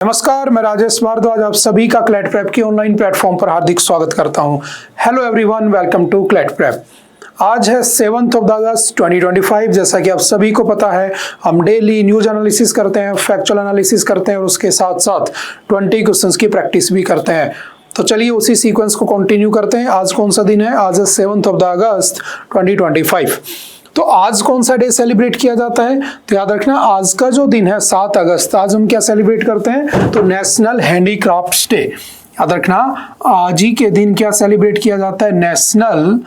नमस्कार, मैं राजेश भारद्वाज आप सभी का क्लैट प्रेप के ऑनलाइन प्लेटफॉर्म पर हार्दिक स्वागत करता हूं। Hello everyone, welcome to CLAT prep. आज है 7 अगस्त 2025। जैसा कि आप सभी को पता है, हम डेली न्यूज एनालिसिस करते हैं, फैक्चुअल एनालिसिस करते हैं और उसके साथ साथ 20 क्वेश्चंस की प्रैक्टिस भी करते हैं। तो चलिए उसी सीक्वेंस को कंटिन्यू करते हैं। आज कौन सा दिन है? आज है 7 अगस्त 2025। तो आज कौन सा डे सेलिब्रेट किया जाता है? तो याद रखना, आज का जो दिन है 7 अगस्त, आज हम क्या सेलिब्रेट करते हैं? तो नेशनल हैंडीक्राफ्ट्स डे। याद रखना, आज ही के दिन क्या सेलिब्रेट किया जाता है? National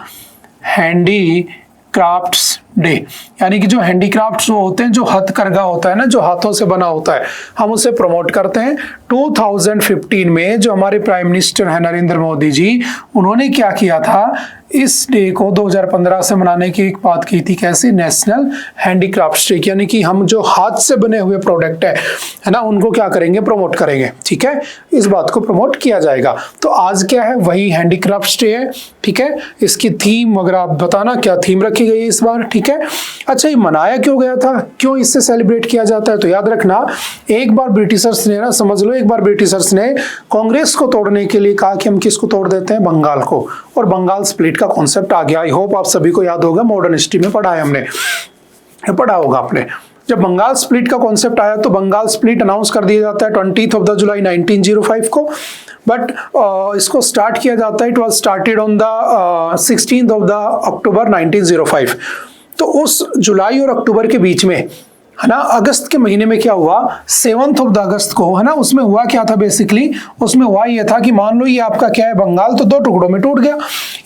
handicrafts day. यानी कि जो हैंडीक्राफ्ट्स वो होते हैं, जो हथकरघा होता है ना, जो हाथों से बना होता है, हम उसे प्रमोट करते हैं। 2015 में जो हमारे प्राइम मिनिस्टर है नरेंद्र मोदी जी, उन्होंने क्या किया था? इस डे को 2015 से मनाने की एक बात की थी। कैसे? National handicrafts day. यानी कि हम जो हाथ से बने हुए प्रोडक्ट है ना, उनको क्या करेंगे? प्रमोट करेंगे। ठीक है, इस बात को प्रमोट किया जाएगा। तो आज क्या है? वही हैंडीक्राफ्ट्स डे है। ठीक है, इसकी थीम वगैरह आप बताना, क्या थीम रखी गई है इस बार? ठीक है, अच्छा, ये मनाया क्यों गया था? क्यों इससे सेलिब्रेट किया जाता है? तो याद रखना, एक बार ब्रिटिशर्स ने ना, समझ लो, एक बार ब्रिटिशर्स ने कांग्रेस को तोड़ने के लिए कहा कि हम किसको तोड़ देते हैं? बंगाल को। और बंगाल स्प्लिट का कॉन्सेप्ट आ गया। आई होप आप सभी को याद होगा, मॉडर्न हिस्ट्री में पढ़ा है हमने, पढ़ा होगा आपने। जब बंगाल स्प्लिट का कॉन्सेप्ट आया तो बंगाल स्प्लिट अनाउंस कर दिया जाता है 20 जुलाई 1905 को। बट इसको स्टार्ट किया जाता है, it was started on the 16 अक्टूबर 1905। तो उस जुलाई और अक्टूबर के बीच में, है ना, अगस्त के महीने में क्या हुआ? 7 अगस्त को, है ना, उसमें हुआ क्या था? बेसिकली उसमें हुआ ये था कि मान लो ये आपका क्या है, बंगाल, तो दो टुकड़ों में टूट गया।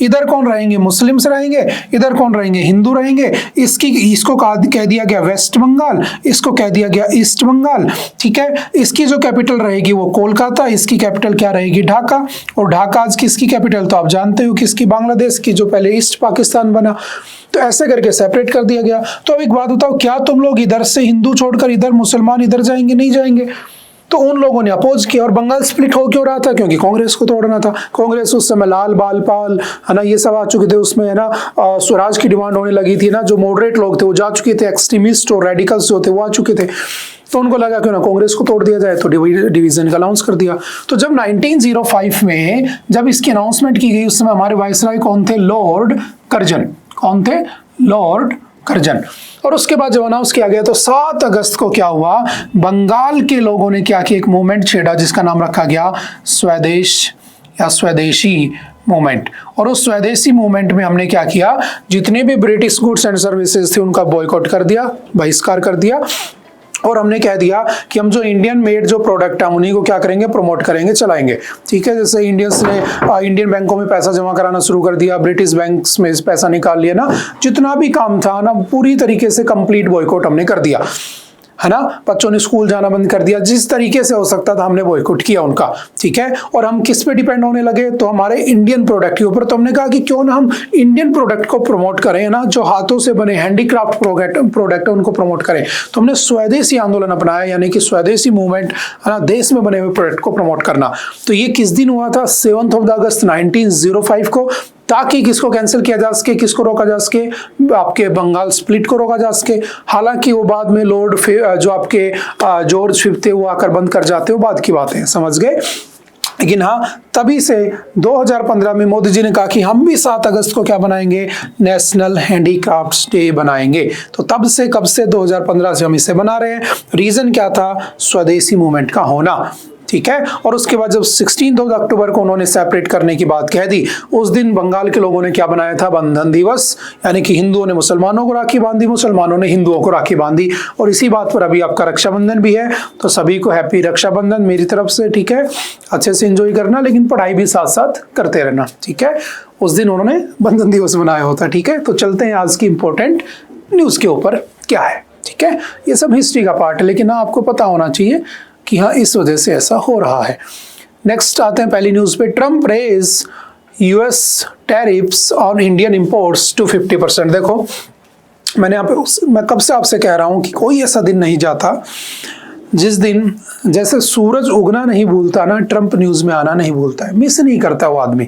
इधर कौन रहेंगे? मुस्लिम्स रहेंगे, इधर कौन रहेंगे? हिंदू रहेंगे। इसको कह दिया गया वेस्ट बंगाल, इसको कह दिया गया ईस्ट बंगाल। ठीक है, इसकी जो कैपिटल रहेगी वो कोलकाता, इसकी कैपिटल क्या रहेगी? ढाका। और ढाका आज किसकी कैपिटल? तो आप जानते हो किसकी? बांग्लादेश की, जो पहले ईस्ट पाकिस्तान बना। तो ऐसे करके सेपरेट कर दिया गया। तो अब एक बात बताओ, क्या तुम लोग इधर से हिंदू छोड़कर इधर मुसलमान इधर जाएंगे? नहीं जाएंगे। तो उन लोगों ने अपोज किया। और बंगाल स्प्लिट हो क्यों रहा था? क्योंकि कांग्रेस को तोड़ना था। कांग्रेस उस समय लाल बाल पाल, है ना, ये सब आ चुके थे उसमें, है ना, स्वराज की डिमांड होने लगी थी ना। जो मॉडरेट लोग थे वो जा चुके थे, एक्सट्रीमिस्ट और रेडिकल्स जो थे वो आ चुके थे। तो उनको लगा क्यों ना कांग्रेस को तोड़ दिया जाए, तो डिवीजन का अनाउंस कर दिया। तो जब 1905 में जब इसकी अनाउंसमेंट की गई, उस समय हमारे वायसराय कौन थे? Lord Curzon. कौन थे? Lord Curzon. और उसके बाद जब अनाउंस किया गया तो 7 अगस्त को क्या हुआ? बंगाल के लोगों ने क्या किया? एक मूवमेंट छेड़ा जिसका नाम रखा गया स्वदेश या स्वदेशी मूवमेंट। और उस स्वदेशी मूवमेंट में हमने क्या किया? जितने भी ब्रिटिश गुड्स एंड सर्विसेज थे उनका बॉयकॉट कर दिया, बहिष्कार कर दिया। और हमने कह दिया कि हम जो इंडियन मेड जो प्रोडक्ट है उन्हीं को क्या करेंगे? प्रमोट करेंगे, चलाएंगे। ठीक है, जैसे इंडियंस ने इंडियन बैंकों में पैसा जमा कराना शुरू कर दिया, ब्रिटिश बैंक्स में पैसा निकाल लिया ना, जितना भी काम था ना, पूरी तरीके से कंप्लीट बॉयकॉट हमने कर दिया, है ना। बच्चों ने स्कूल जाना बंद कर दिया, जिस तरीके से हो सकता था हमने बॉयकॉट किया उनका। ठीक है, और हम किस पे डिपेंड होने लगे? तो हमारे इंडियन प्रोडक्ट के ऊपर। तो हमने कहा कि क्यों ना हम इंडियन प्रोडक्ट को प्रमोट करें, ना, जो हाथों से बने हैंडीक्राफ्ट प्रोडक्ट है उनको प्रमोट करें। तो हमने स्वदेशी आंदोलन अपनाया, यानी कि स्वदेशी मूवमेंट, है ना, देश में बने हुए प्रोडक्ट को प्रमोट करना। तो ये किस दिन हुआ था? 7 अगस्त 1905 को, ताकि किसको कैंसिल किया जा सके, किसको रोका जा सके? आपके बंगाल स्प्लिट को रोका जा सके। हालांकि वो बाद में लॉर्ड जो आपके जॉर्ज फिफ्थ थे वो आकर बंद कर जाते हो, बाद की बात है, समझ गए। लेकिन हाँ, तभी से 2015 में मोदी जी ने कहा कि हम भी 7 अगस्त को क्या बनाएंगे? नेशनल हैंडीक्राफ्ट्स डे बनाएंगे। तो तब से, कब से? 2015 से हम इसे बना रहे हैं। रीजन क्या था? स्वदेशी मूवमेंट का होना। ठीक है, और उसके बाद जब 16 अक्टूबर को उन्होंने सेपरेट करने की बात कह दी, उस दिन बंगाल के लोगों ने क्या बनाया था? बंधन दिवस। यानी कि हिंदुओं ने मुसलमानों को राखी बांधी, मुसलमानों ने हिंदुओं को राखी बांधी। और इसी बात पर अभी आपका रक्षाबंधन भी है, तो सभी को हैप्पी रक्षाबंधन मेरी तरफ से। ठीक है, अच्छे से एंजॉय करना, लेकिन पढ़ाई भी साथ साथ करते रहना। ठीक है, उस दिन उन्होंने बंधन दिवस बनाया होता। ठीक है, तो चलते हैं आज की इंपॉर्टेंट न्यूज के ऊपर क्या है। ठीक है, ये सब हिस्ट्री का पार्ट है, लेकिन आपको पता होना चाहिए कि हाँ, इस वजह से ऐसा हो रहा है। नेक्स्ट आते हैं पहली न्यूज पे। Trump raise US tariffs on Indian imports to 50%। देखो, मैं कब से आपसे कह रहा हूं कि कोई ऐसा दिन नहीं जाता जिस दिन, जैसे सूरज उगना नहीं भूलता ना, ट्रम्प न्यूज में आना नहीं भूलता है। मिस नहीं करता वो आदमी,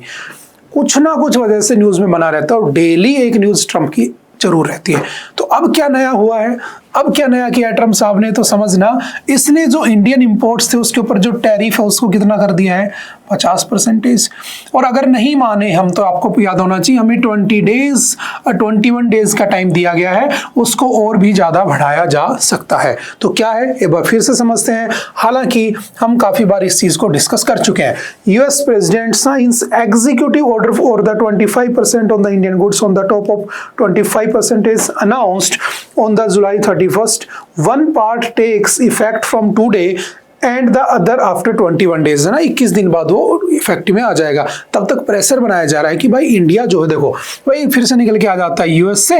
कुछ ना कुछ वजह से न्यूज में बना रहता है और डेली एक न्यूज ट्रम्प की जरूर रहती है। तो अब क्या नया हुआ है? अब क्या नया किया ट्रम्प साहब ने, तो समझना, इसने जो इंडियन इंपोर्ट्स थे उसके ऊपर जो टैरिफ है उसको कितना कर दिया है, 50%। और अगर नहीं माने हम, तो आपको याद होना चाहिए हमें 21 डेज का टाइम दिया गया है, उसको और भी ज्यादा बढ़ाया जा सकता है। तो क्या है एक बार फिर से समझते हैं। हालांकि हम काफी बार इस चीज को डिस्कस कर चुके हैं। US president science executive order for the 25% on the Indian goods on the top of 25% is announced on the July 31st. One part takes effect from today and the other after 21 days, है ना, 21 दिन बाद वो effect में आ जाएगा। तब तक pressure बनाया जा रहा है कि भाई इंडिया जो है, देखो भाई फिर से निकल के आ जाता है यूएस से,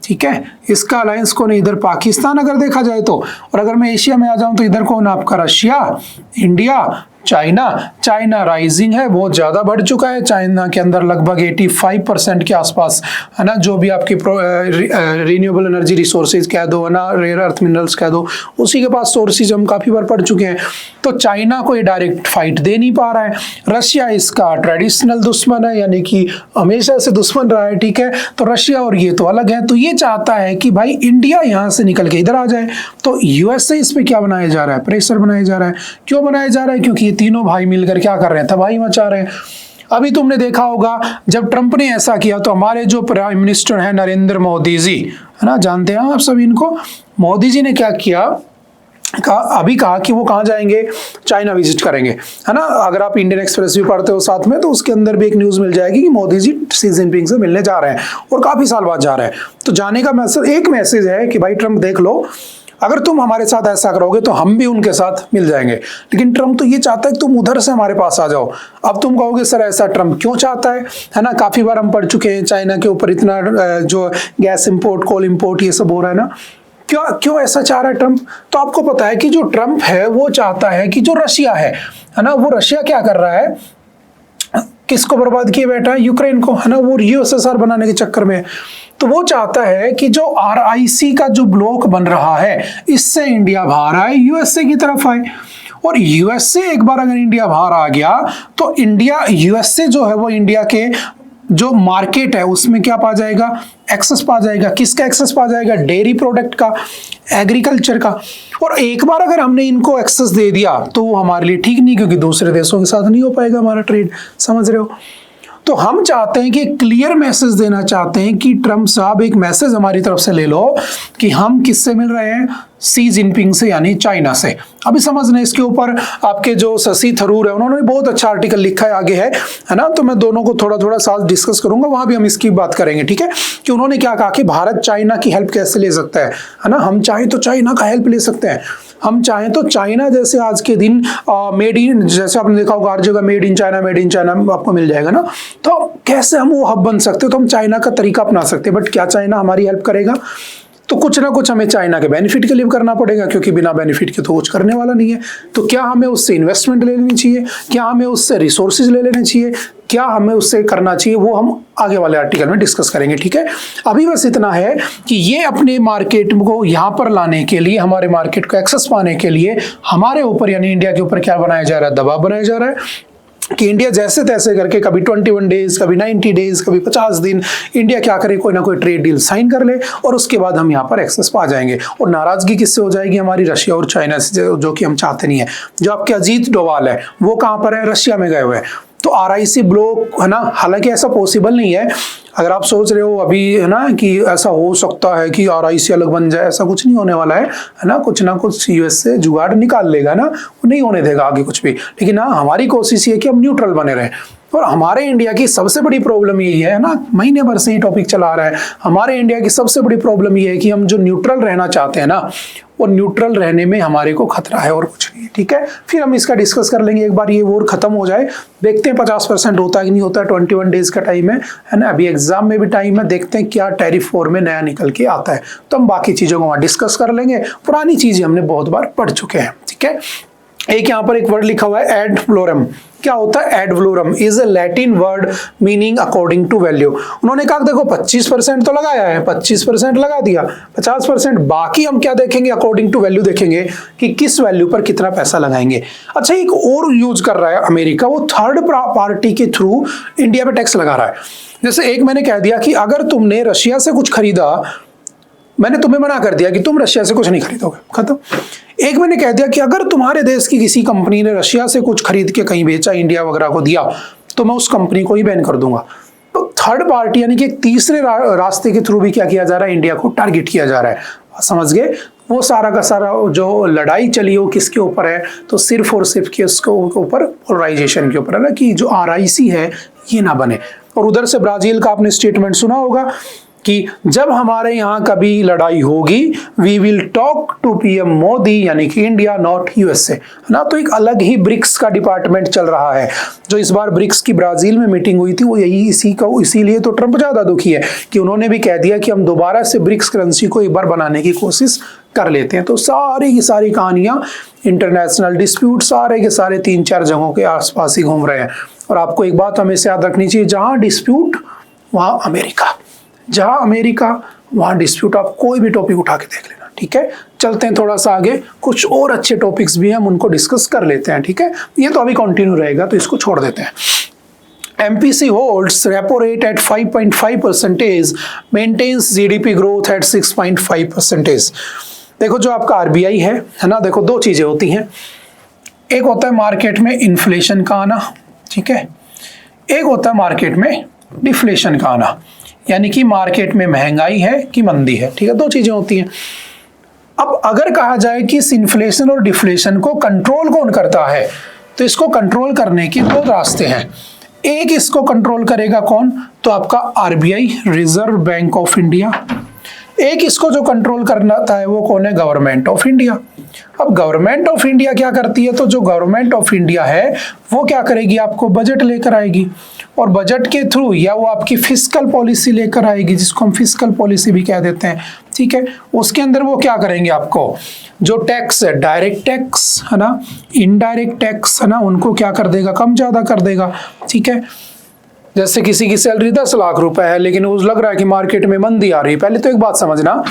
ठीक है, इसका अलायंस कौन है, इधर पाकिस्तान अगर देखा जाए तो, और अगर मैं एशिया में आ जाऊं तो इधर कौन आपका, रशिया, इंडिया, चाइना राइजिंग है, बहुत ज्यादा बढ़ चुका है। चाइना के अंदर लगभग 85% के आसपास, है ना, जो भी आपकी रिन्यूएबल एनर्जी रिसोर्सेज कह दो, है ना, रेयर अर्थ मिनरल्स कह दो, उसी के पास सोर्सेज हम काफी बार पढ़ चुके हैं। तो चाइना को ये डायरेक्ट फाइट दे नहीं पा रहा है। रशिया इसका ट्रेडिशनल दुश्मन है, यानी कि हमेशा से दुश्मन रहा है, ठीक है। तो रशिया और ये तो अलग है। तो ये चाहता है कि भाई इंडिया यहां से निकल के इधर आ जाए। तो यूएस से इस पे क्या बनाया जा रहा है, प्रेशर बनाया जा रहा है। क्यों बनाया जा रहा है, क्योंकि तीनों भाई मिलकर क्या कर रहे हैं, तबाही मचा रहे हैं। अभी तुमने देखा होगा जब ट्रंप ने ऐसा किया तो हमारे जो प्राइम मिनिस्टर हैं नरेंद्र मोदी जी, है ना, जानते हैं आप सभी इनको, मोदी जी ने क्या किया, अभी कहा कि वो कहाँ जाएंगे, चाइना विजिट करेंगे, है ना। अगर आप इंडियन एक्सप्रेस भी पढ़ते हो साथ में तो उसके अंदर भी एक न्यूज मिल जाएगी कि मोदी जी शी जिनपिंग से मिलने जा रहे हैं और काफी साल बाद जा रहे हैं। तो जाने का मैसेज, एक मैसेज है कि भाई ट्रंप देख लो, अगर तुम हमारे साथ ऐसा करोगे तो हम भी उनके साथ मिल जाएंगे। लेकिन ट्रंप तो ये चाहता है कि तुम उधर से हमारे पास आ जाओ। अब तुम कहोगे सर ऐसा ट्रंप क्यों चाहता है ना। काफी बार हम पढ़ चुके हैं चाइना के ऊपर इतना जो गैस इंपोर्ट, कोल इंपोर्ट, ये सब हो रहा है ना। क्यों ऐसा चाह रहा है ट्रंप। तो आपको पता है कि जो ट्रंप है वो चाहता है कि जो रशिया है ना, वो रशिया क्या कर रहा है, किसको बर्बाद किए बैठा है, यूक्रेन को, है ना, वो यूएसएसआर बनाने के चक्कर में। तो वो चाहता है कि जो आरआईसी का जो ब्लॉक बन रहा है इससे इंडिया बाहर आए, यूएसए की तरफ आए। और यूएसए एक बार अगर इंडिया बाहर आ गया तो इंडिया, यूएसए जो है वो इंडिया के जो मार्केट है उसमें क्या पा जाएगा, एक्सेस पा जाएगा। किसका एक्सेस पा जाएगा, डेयरी प्रोडक्ट का, एग्रीकल्चर का। और एक बार अगर हमने इनको एक्सेस दे दिया तो वो हमारे लिए ठीक नहीं, क्योंकि दूसरे देशों के साथ नहीं हो पाएगा हमारा ट्रेड, समझ रहे हो। तो हम चाहते हैं कि क्लियर मैसेज देना चाहते हैं कि ट्रंप साहब एक मैसेज हमारी तरफ से ले लो कि हम किससे मिल रहे हैं, शी जिनपिंग से, यानी चाइना से। अभी समझना, इसके ऊपर आपके जो शशि थरूर है उन्होंने बहुत अच्छा आर्टिकल लिखा है, आगे है ना। तो मैं दोनों को थोड़ा थोड़ा साथ डिस्कस करूंगा, वहां भी हम इसकी बात करेंगे, ठीक है। कि उन्होंने क्या कहा कि भारत चाइना की हेल्प कैसे ले सकता है ना। हम चाहें तो चाइना का हेल्प ले सकते हैं, हम चाहें तो चाइना जैसे आज के दिन मेड इन, जैसे आपने देखा होगा हर जगह मेड इन चाइना आपको मिल जाएगा ना। तो कैसे हम वो हब बन सकते हैं, तो हम चाइना का तरीका अपना सकते हैं। बट क्या चाइना हमारी हेल्प करेगा, तो कुछ ना कुछ हमें चाइना के बेनिफिट के लिए करना पड़ेगा, क्योंकि बिना बेनिफिट के तो कुछ करने वाला नहीं है। तो क्या हमें उससे इन्वेस्टमेंट ले लेनी चाहिए, क्या हमें उससे रिसोर्सेज ले लेने चाहिए, क्या हमें उससे करना चाहिए, वो हम आगे वाले आर्टिकल में डिस्कस करेंगे, ठीक है। अभी बस इतना है कि ये अपने मार्केट को यहाँ पर लाने के लिए, हमारे मार्केट को एक्सेस पाने के लिए हमारे ऊपर यानी इंडिया के ऊपर क्या बनाया जा रहा है, दबाव बनाया जा रहा है कि इंडिया जैसे तैसे करके कभी 21 डेज, कभी 90 डेज, कभी 50 दिन इंडिया क्या करे, कोई ना कोई ट्रेड डील साइन कर ले और उसके बाद हम यहाँ पर एक्सेस पा जाएंगे। और नाराजगी किससे हो जाएगी, हमारी रशिया और चाइना से, जो कि हम चाहते नहीं है। जो आपके अजीत डोवाल है वो कहाँ पर है, रशिया में गए हुए हैं। तो आरआईसी ब्लॉक, है ना, हालांकि ऐसा पॉसिबल नहीं है। अगर आप सोच रहे हो अभी, है ना, कि ऐसा हो सकता है कि आरआईसी अलग बन जाए, ऐसा कुछ नहीं होने वाला है ना कुछ यूएस से जुगाड़ निकाल लेगा ना, वो नहीं होने देगा आगे कुछ भी। लेकिन हाँ, हमारी कोशिश ये कि हम न्यूट्रल बने रहें। और हमारे इंडिया की सबसे बड़ी प्रॉब्लम यही है ना, महीने भर से ही टॉपिक चला रहा है, हमारे इंडिया की सबसे बड़ी प्रॉब्लम ये है कि हम जो न्यूट्रल रहना चाहते हैं ना, वो न्यूट्रल रहने में हमारे को खतरा है और कुछ नहीं, ठीक है। फिर हम इसका डिस्कस कर लेंगे, एक बार ये वॉर खत्म हो जाए, देखते हैं 50% होता है कि नहीं होता है। 21 डेज का टाइम है ना, अभी एग्जाम में भी टाइम है, देखते हैं क्या टैरिफ वॉर में नया निकल के आता है। तो हम बाकी चीजों को वहां डिस्कस कर लेंगे, पुरानी चीजें हमने बहुत बार पढ़ चुके हैं, ठीक है। एक यहाँ पर एक वर्ड लिखा हुआ है एड वलोरम। क्या होता है ad valorem, is a Latin word meaning according to value. उन्होंने कहा देखो 25% तो लगाया है, 25% लगा दिया, 50%, बाकी हम क्या देखेंगे, अकॉर्डिंग टू वैल्यू देखेंगे कि किस वैल्यू पर कितना पैसा लगाएंगे। अच्छा, एक और यूज कर रहा है अमेरिका, वो थर्ड पार्टी के थ्रू इंडिया पे टैक्स लगा रहा है। जैसे एक मैंने कह दिया कि अगर तुमने रशिया से कुछ खरीदा मैंने तुम्हें मना कर दिया कि तुम रशिया से कुछ नहीं खरीदोगे, खत्म। एक मैंने कह दिया कि अगर तुम्हारे देश की किसी कंपनी ने रशिया से कुछ खरीद के कहीं बेचा, इंडिया वगैरह को दिया, तो मैं उस कंपनी को ही बैन कर दूंगा। तो थर्ड पार्टी यानी कि एक तीसरे रास्ते के थ्रू भी क्या किया जा रहा है, इंडिया को टारगेट किया जा रहा है। समझ गए? वो सारा का सारा जो लड़ाई चली हो किसके ऊपर है, तो सिर्फ और सिर्फ किसके ऊपर, पोलराइजेशन के ऊपर है ना, कि जो RIC है ये ना बने। और उधर से ब्राजील का आपने स्टेटमेंट सुना होगा कि जब हमारे यहाँ कभी लड़ाई होगी, we will talk to PM Modi, यानी कि इंडिया नॉट USA, है ना। तो एक अलग ही ब्रिक्स का डिपार्टमेंट चल रहा है। जो इस बार ब्रिक्स की ब्राजील में मीटिंग हुई थी, वो यही इसीलिए तो ट्रंप ज्यादा दुखी है कि उन्होंने भी कह दिया कि हम दोबारा से ब्रिक्स करेंसी को एक बार बनाने की कोशिश कर लेते हैं। तो सारी की सारी कहानियां, इंटरनेशनल डिस्प्यूट सारे के सारे 3-4 जगहों के आसपास ही घूम रहे हैं। और आपको एक बात हमेशा याद रखनी चाहिए, जहां डिस्प्यूट वहां अमेरिका, जहां अमेरिका वहां डिस्प्यूट। आप कोई भी टॉपिक उठा के देख लेना, ठीक है। चलते हैं थोड़ा सा आगे, कुछ और अच्छे टॉपिक्स भी हैं, हम उनको डिस्कस कर लेते हैं, ठीक है। ये तो अभी कंटिन्यू रहेगा, तो इसको छोड़ देते हैं। MPC holds repo rate at 5.5%, maintains GDP growth at 6.5%। देखो जो आपका RBI है ना, देखो दो चीजें होती हैं, एक होता है मार्केट में इन्फ्लेशन का आना, ठीक है, एक होता है मार्केट में डिफ्लेशन का आना, यानी कि मार्केट में महंगाई है कि मंदी है, ठीक है, दो चीजें होती हैं। अब अगर कहा जाए कि इस इन्फ्लेशन और डिफ्लेशन को कंट्रोल कौन करता है, तो इसको कंट्रोल करने के दो रास्ते हैं। एक इसको कंट्रोल करेगा कौन, तो आपका RBI, reserve bank of India. एक इसको जो कंट्रोल करना है वो कौन है, गवर्नमेंट ऑफ इंडिया। अब गवर्नमेंट ऑफ इंडिया क्या करती है, तो जो गवर्नमेंट ऑफ इंडिया है वो क्या करेगी, आपको बजट लेकर आएगी, और बजट के थ्रू या वो आपकी फिस्कल पॉलिसी लेकर आएगी, जिसको हम फिस्कल पॉलिसी भी कह देते हैं, ठीक है। उसके अंदर वो क्या करेंगे, आपको जो टैक्स है, डायरेक्ट टैक्स है ना, इनडायरेक्ट टैक्स है ना, उनको क्या कर देगा, कम ज्यादा कर देगा, ठीक है। जैसे किसी की सैलरी 10 लाख रुपए है, लेकिन उस लग रहा है कि मार्केट में मंदी आ रही है। पहले तो एक बात समझना,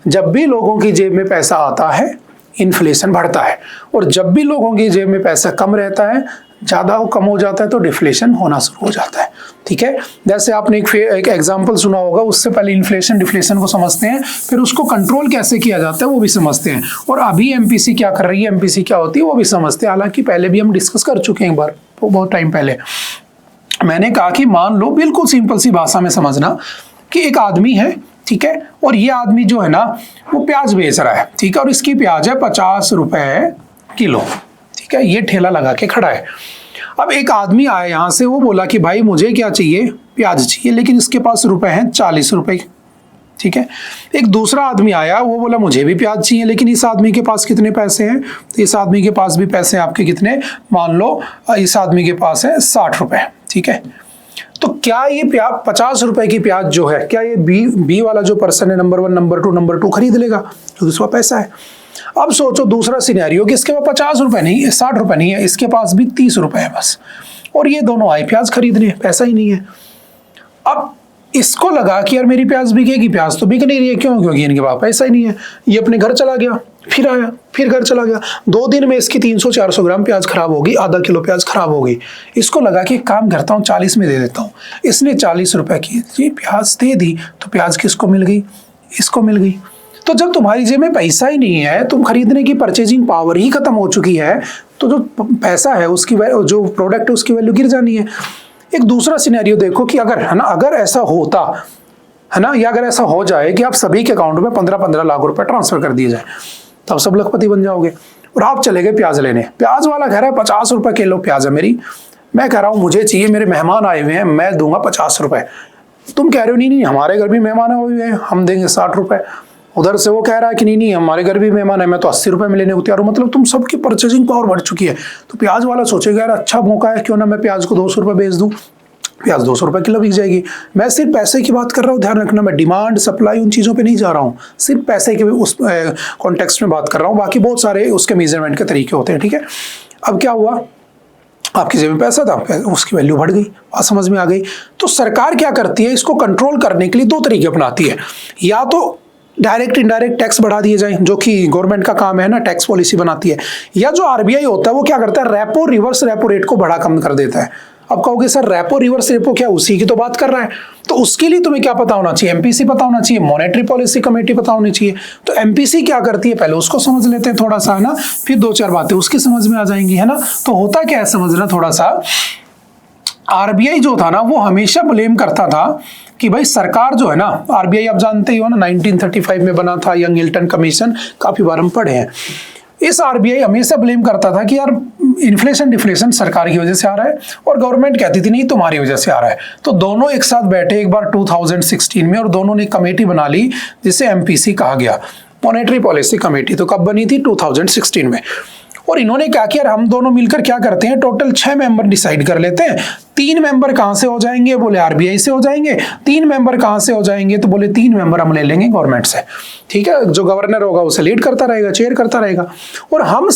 जब भी लोगों की जेब में पैसा आता है, इन्फ्लेशन बढ़ता है, और जब भी लोगों की जेब में पैसा कम रहता है, ज्यादा कम हो जाता है, तो डिफ्लेशन होना शुरू हो जाता है, ठीक है। जैसे आपने एक एग्जांपल सुना होगा, उससे पहले इन्फ्लेशन डिफ्लेशन को समझते हैं, फिर उसको कंट्रोल कैसे किया जाता है वो भी समझते हैं, और अभी MPC क्या कर रही है, MPC क्या होती है वो भी समझते हैं। हालांकि पहले भी हम डिस्कस कर चुके हैं एक बार, वो बहुत टाइम पहले। मैंने कहा कि मान लो, बिल्कुल सिंपल सी भाषा में समझना, कि एक आदमी है, ठीक है, और ये आदमी जो है ना वो प्याज बेच रहा है, ठीक है, और इसकी प्याज है 50 रुपए किलो, ठीक है, ये ठेला लगा के खड़ा है। अब एक आदमी आया यहाँ से, वो बोला कि भाई मुझे क्या चाहिए, प्याज चाहिए, लेकिन इसके पास रुपए हैं 40 रुपए, ठीक है। एक दूसरा आदमी आया, वो बोला मुझे भी प्याज चाहिए, लेकिन इस आदमी के पास कितने पैसे हैं, तो इस आदमी के पास भी पैसे हैं आपके कितने, मान लो इस आदमी के पास है 60 रुपए, ठीक है। तो क्या ये 50 रुपए की प्याज जो है, क्या ये बी वाला जो पर्सन है, नंबर 1, नंबर 2 खरीद लेगा, क्योंकि उसका पैसा है। अब सोचो दूसरा सिनेरियो कि इसके पास 50 रुपए नहीं, 60 रुपए नहीं है, इसके पास भी 30 रुपए है बस, और ये दोनों आए प्याज खरीदने, पैसा ही नहीं है। अब इसको लगा कि यार मेरी प्याज बिकेगी, प्याज तो बिक नहीं रही है, क्यों, क्योंकि इनके पास पैसा ही नहीं है। ये अपने घर चला गया, फिर आया, फिर घर चला गया, 2 दिन में इसकी 300-400 ग्राम प्याज खराब होगी, आधा किलो प्याज खराब होगी। इसको लगा कि काम करता हूँ 40 में दे देता हूँ, इसने 40 रुपए की प्याज दे दी, तो प्याज किसको मिल गई, इसको मिल गई। तो जब तुम्हारी जेब में पैसा ही नहीं है, तुम खरीदने की परचेजिंग पावर ही खत्म हो चुकी है, तो जो पैसा है उसकी, जो प्रोडक्ट है उसकी वैल्यू गिर जानी है। एक दूसरा सिनेरियो देखो कि अगर, है ना, अगर ऐसा होता है ना, या अगर ऐसा हो जाए कि आप सभी के अकाउंट में 15-15 लाख रुपए ट्रांसफर कर दिए जाए, तब सब लखपति बन जाओगे। और आप चले गए प्याज लेने, प्याज वाला कह रहा है 50 रुपए किलो प्याज है मेरी, मैं कह रहा हूँ मुझे चाहिए, मेरे मेहमान आए हुए हैं, मैं दूंगा 50 रुपए। तुम कह रहे हो नहीं हमारे घर भी मेहमान आए हुए हैं, हम देंगे 60 रुपए। उधर से वो कह रहा है कि नहीं हमारे घर भी मेहमान है, मैं तो 80 रुपए में लेने को तैयार हूं। मतलब तुम सबकी परचेजिंग पावर बढ़ चुकी है। तो प्याज वाला सोचेगा यार अच्छा मौका है, क्यों ना मैं प्याज को 200 रुपए बेच दूं, प्याज 200 रुपए किलो बिक जाएगी। मैं सिर्फ पैसे की बात कर रहा हूँ, ध्यान रखना, मैं डिमांड सप्लाई उन चीज़ों पे नहीं जा रहा हूँ, सिर्फ पैसे के उस कॉन्टेक्स्ट में बात कर रहा हूँ। बाकी बहुत सारे उसके मेजरमेंट के तरीके होते हैं, ठीक है। अब क्या हुआ, आपकी जेब में पैसा था, उसकी वैल्यू बढ़ गई, बात समझ में आ गई। तो सरकार क्या करती है, इसको कंट्रोल करने के लिए 2 तरीके अपनाती है। या तो डायरेक्ट इनडायरेक्ट टैक्स बढ़ा दिए जाए, जो कि गवर्नमेंट का काम है ना, टैक्स पॉलिसी बनाती है। या जो आरबीआई होता है वो क्या करता है, रेपो रिवर्स रेपो रेट को बढ़ा कम कर देता है। अब कहोगे सर रेपो रिवर्स रेपो क्या, उसी की तो बात कर रहा है। तो उसके लिए तुम्हें क्या पता होना चाहिए, एमपीसी पता होना चाहिए, मॉनेटरी पॉलिसी कमेटी पता होनी चाहिए। तो एमपीसी क्या करती है, पहले उसको समझ लेते हैं थोड़ा सा, है ना, फिर दो चार बातें उसकी समझ में आ जाएंगी, है ना। तो होता क्या है समझना थोड़ा सा, आरबीआई जो था ना वो हमेशा ब्लेम करता था कि भाई सरकार जो है ना, आरबीआई आप जानते ही हो ना 1935 में बना था, यंग हिल्टन कमीशन, काफी बार हम पढ़े हैं। इस आरबीआई हमेशा ब्लेम करता था कि यार इन्फ्लेशन डिफ्लेशन सरकार की वजह से आ रहा है, और गवर्नमेंट कहती थी नहीं तुम्हारी वजह से आ रहा है। तो दोनों एक साथ बैठे एक बार 2016 में, और दोनों ने कमेटी बना ली जिसे एमपीसी कहा गया, मॉनेटरी पॉलिसी कमेटी। तो कब बनी थी, 2016 में। और इन्होंने क्या किया, हम दोनों मिलकर क्या करते हैं, टोटल 6 मेंबर डिसाइड कर लेते हैं। 3 मेंबर कहां से हो जाएंगे, बोले आरबीआई से हो जाएंगे। 3 मेंबर कहां से हो जाएंगे, तो बोले 3 मेंबर हम ले लेंगे गवर्नमेंट से, ठीक है। जो गवर्नर होगा उसे लीड करता रहेगा, चेयर करता रहेगा। और हम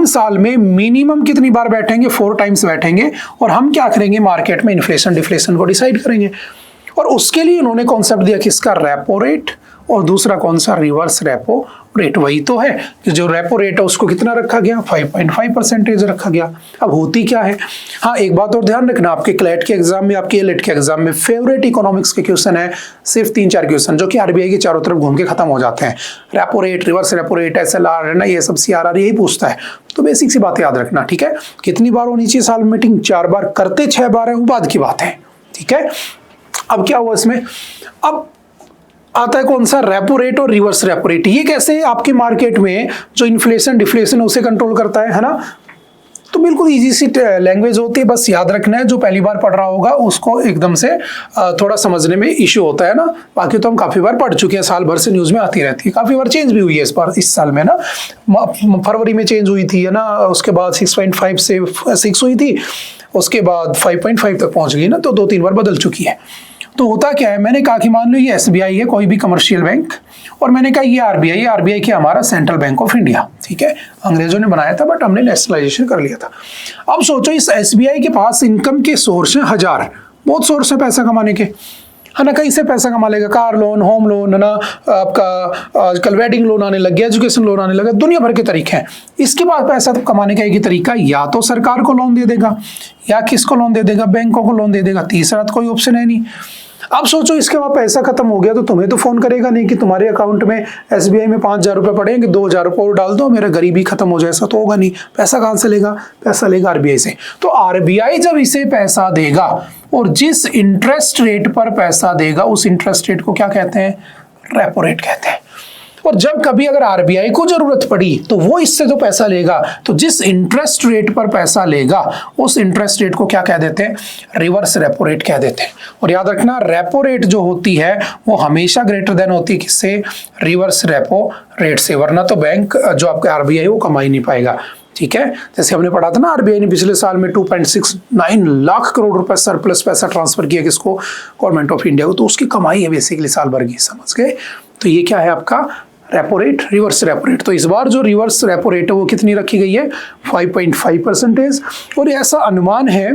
साल में मिनिमम कितनी बार बैठेंगे, 4 टाइम्स बैठेंगे, और हम क्या करेंगे, मार्केट में इन्फ्लेशन डिफ्लेशन को डिसाइड करेंगे। और उसके लिए उन्होंने कॉन्सेप्ट दिया किसका, रेपो रेट, और दूसरा कौन सा, रिवर्स रेपो रेट। वही तो है कि जो रेपो रेट है उसको कितना रखा गया, 5.5% रखा गया। अब होती क्या है, हाँ एक बात और ध्यान रखना, आपके क्लैट के एग्जाम में, आपके एलिट के एग्जाम में फेवरेट इकोनॉमिक्स के क्वेश्चन है, सिर्फ 3-4 क्वेश्चन जो कि आरबीआई के चारों तरफ घूम के खत्म हो जाते हैं। Repo rate, reverse repo rate, SLR है ना, ये सब सीआरआर यही पूछता है। तो बेसिक सी बात याद रखना, ठीक है। कितनी बार होनी चाहिए साल में मीटिंग, 4 बार, करते 6 बार है वो बाद की बात है, ठीक है। अब क्या हुआ इसमें, अब आता है कौन सा, रेपो रेट और रिवर्स रेपो रेट। ये कैसे आपके मार्केट में जो इन्फ्लेशन डिफ्लेशन है उसे कंट्रोल करता है ना। तो बिल्कुल इजी सी लैंग्वेज होती है, बस याद रखना है। जो पहली बार पढ़ रहा होगा उसको एकदम से थोड़ा समझने में इश्यू होता है ना। बाकी तो हम काफी बार पढ़ चुके हैं, साल भर से न्यूज में आती रहती है, काफी बार चेंज भी हुई है इस बार, इस साल में ना। फरवरी में चेंज हुई थी, है ना, उसके बाद 6.5 से 6 हुई थी, उसके बाद 5.5 तक पहुंच गई ना, तो 2-3 बार बदल चुकी है। तो होता क्या है, मैंने कहा कि मान लो ये एसबीआई है, कोई भी कमर्शियल बैंक, और मैंने कहा ये आरबीआई, आरबीआई क्या, हमारा सेंट्रल बैंक ऑफ इंडिया, ठीक है। अंग्रेजों ने बनाया था बट हमने नेशनलाइजेशन कर लिया था। अब सोचो इस एसबीआई के पास इनकम के सोर्स हैं 1000, बहुत सोर्स है पैसा कमाने के, है ना। कहीं से पैसा कमा लेगा, कार लोन, होम लोन, है ना, आपका आजकल वेडिंग लोन आने लग गया, एजुकेशन लोन आने लगा, दुनिया भर के तरीके हैं। इसके पास पैसा तो कमाने का एक ही तरीका, या तो सरकार को लोन दे देगा, या किसको लोन दे देगा, बैंकों को लोन दे देगा, तीसरा तो कोई ऑप्शन है नहीं। अब सोचो इसके बाद पैसा खत्म हो गया तो तुम्हें तो फोन करेगा नहीं कि तुम्हारे अकाउंट में एसबीआई में 5000 रुपए पड़े हैं कि 2000 रुपये और डाल दो, मेरा गरीबी खत्म हो जाए, ऐसा तो होगा नहीं। पैसा कहां से लेगा, पैसा लेगा आरबीआई से। तो आरबीआई जब इसे पैसा देगा, और जिस इंटरेस्ट रेट पर पैसा देगा उस इंटरेस्ट रेट को क्या कहते हैं, रेपो रेट कहते हैं। और जब कभी अगर आरबीआई को जरूरत पड़ी तो वो इससे जो पैसा लेगा, तो जिस इंटरेस्ट रेट पर पैसा लेगा उस इंटरेस्ट रेट को क्या कह देते हैं, रिवर्स रेपो रेट कह देते हैं। और याद रखना रेपो रेट जो होती है वो हमेशा ग्रेटर देन होती है किससे, रिवर्स रेपो रेट से, वरना तो बैंक जो आपके आरबीआई वो कमा ही नहीं पाएगा, ठीक है। जैसे हमने पढ़ा था ना, आरबीआई ने पिछले साल में 2.69 लाख करोड़ रुपए सरप्लस पैसा ट्रांसफर किया किसको, गवर्नमेंट ऑफ इंडिया को। तो उसकी कमाई है बेसिकली साल भर की, समझ गए। तो ये क्या है आपका repo rate, reverse repo rate. तो इस बार जो रिवर्स रेपो रेट है वो कितनी रखी गई है, 5.5%। और ऐसा अनुमान है,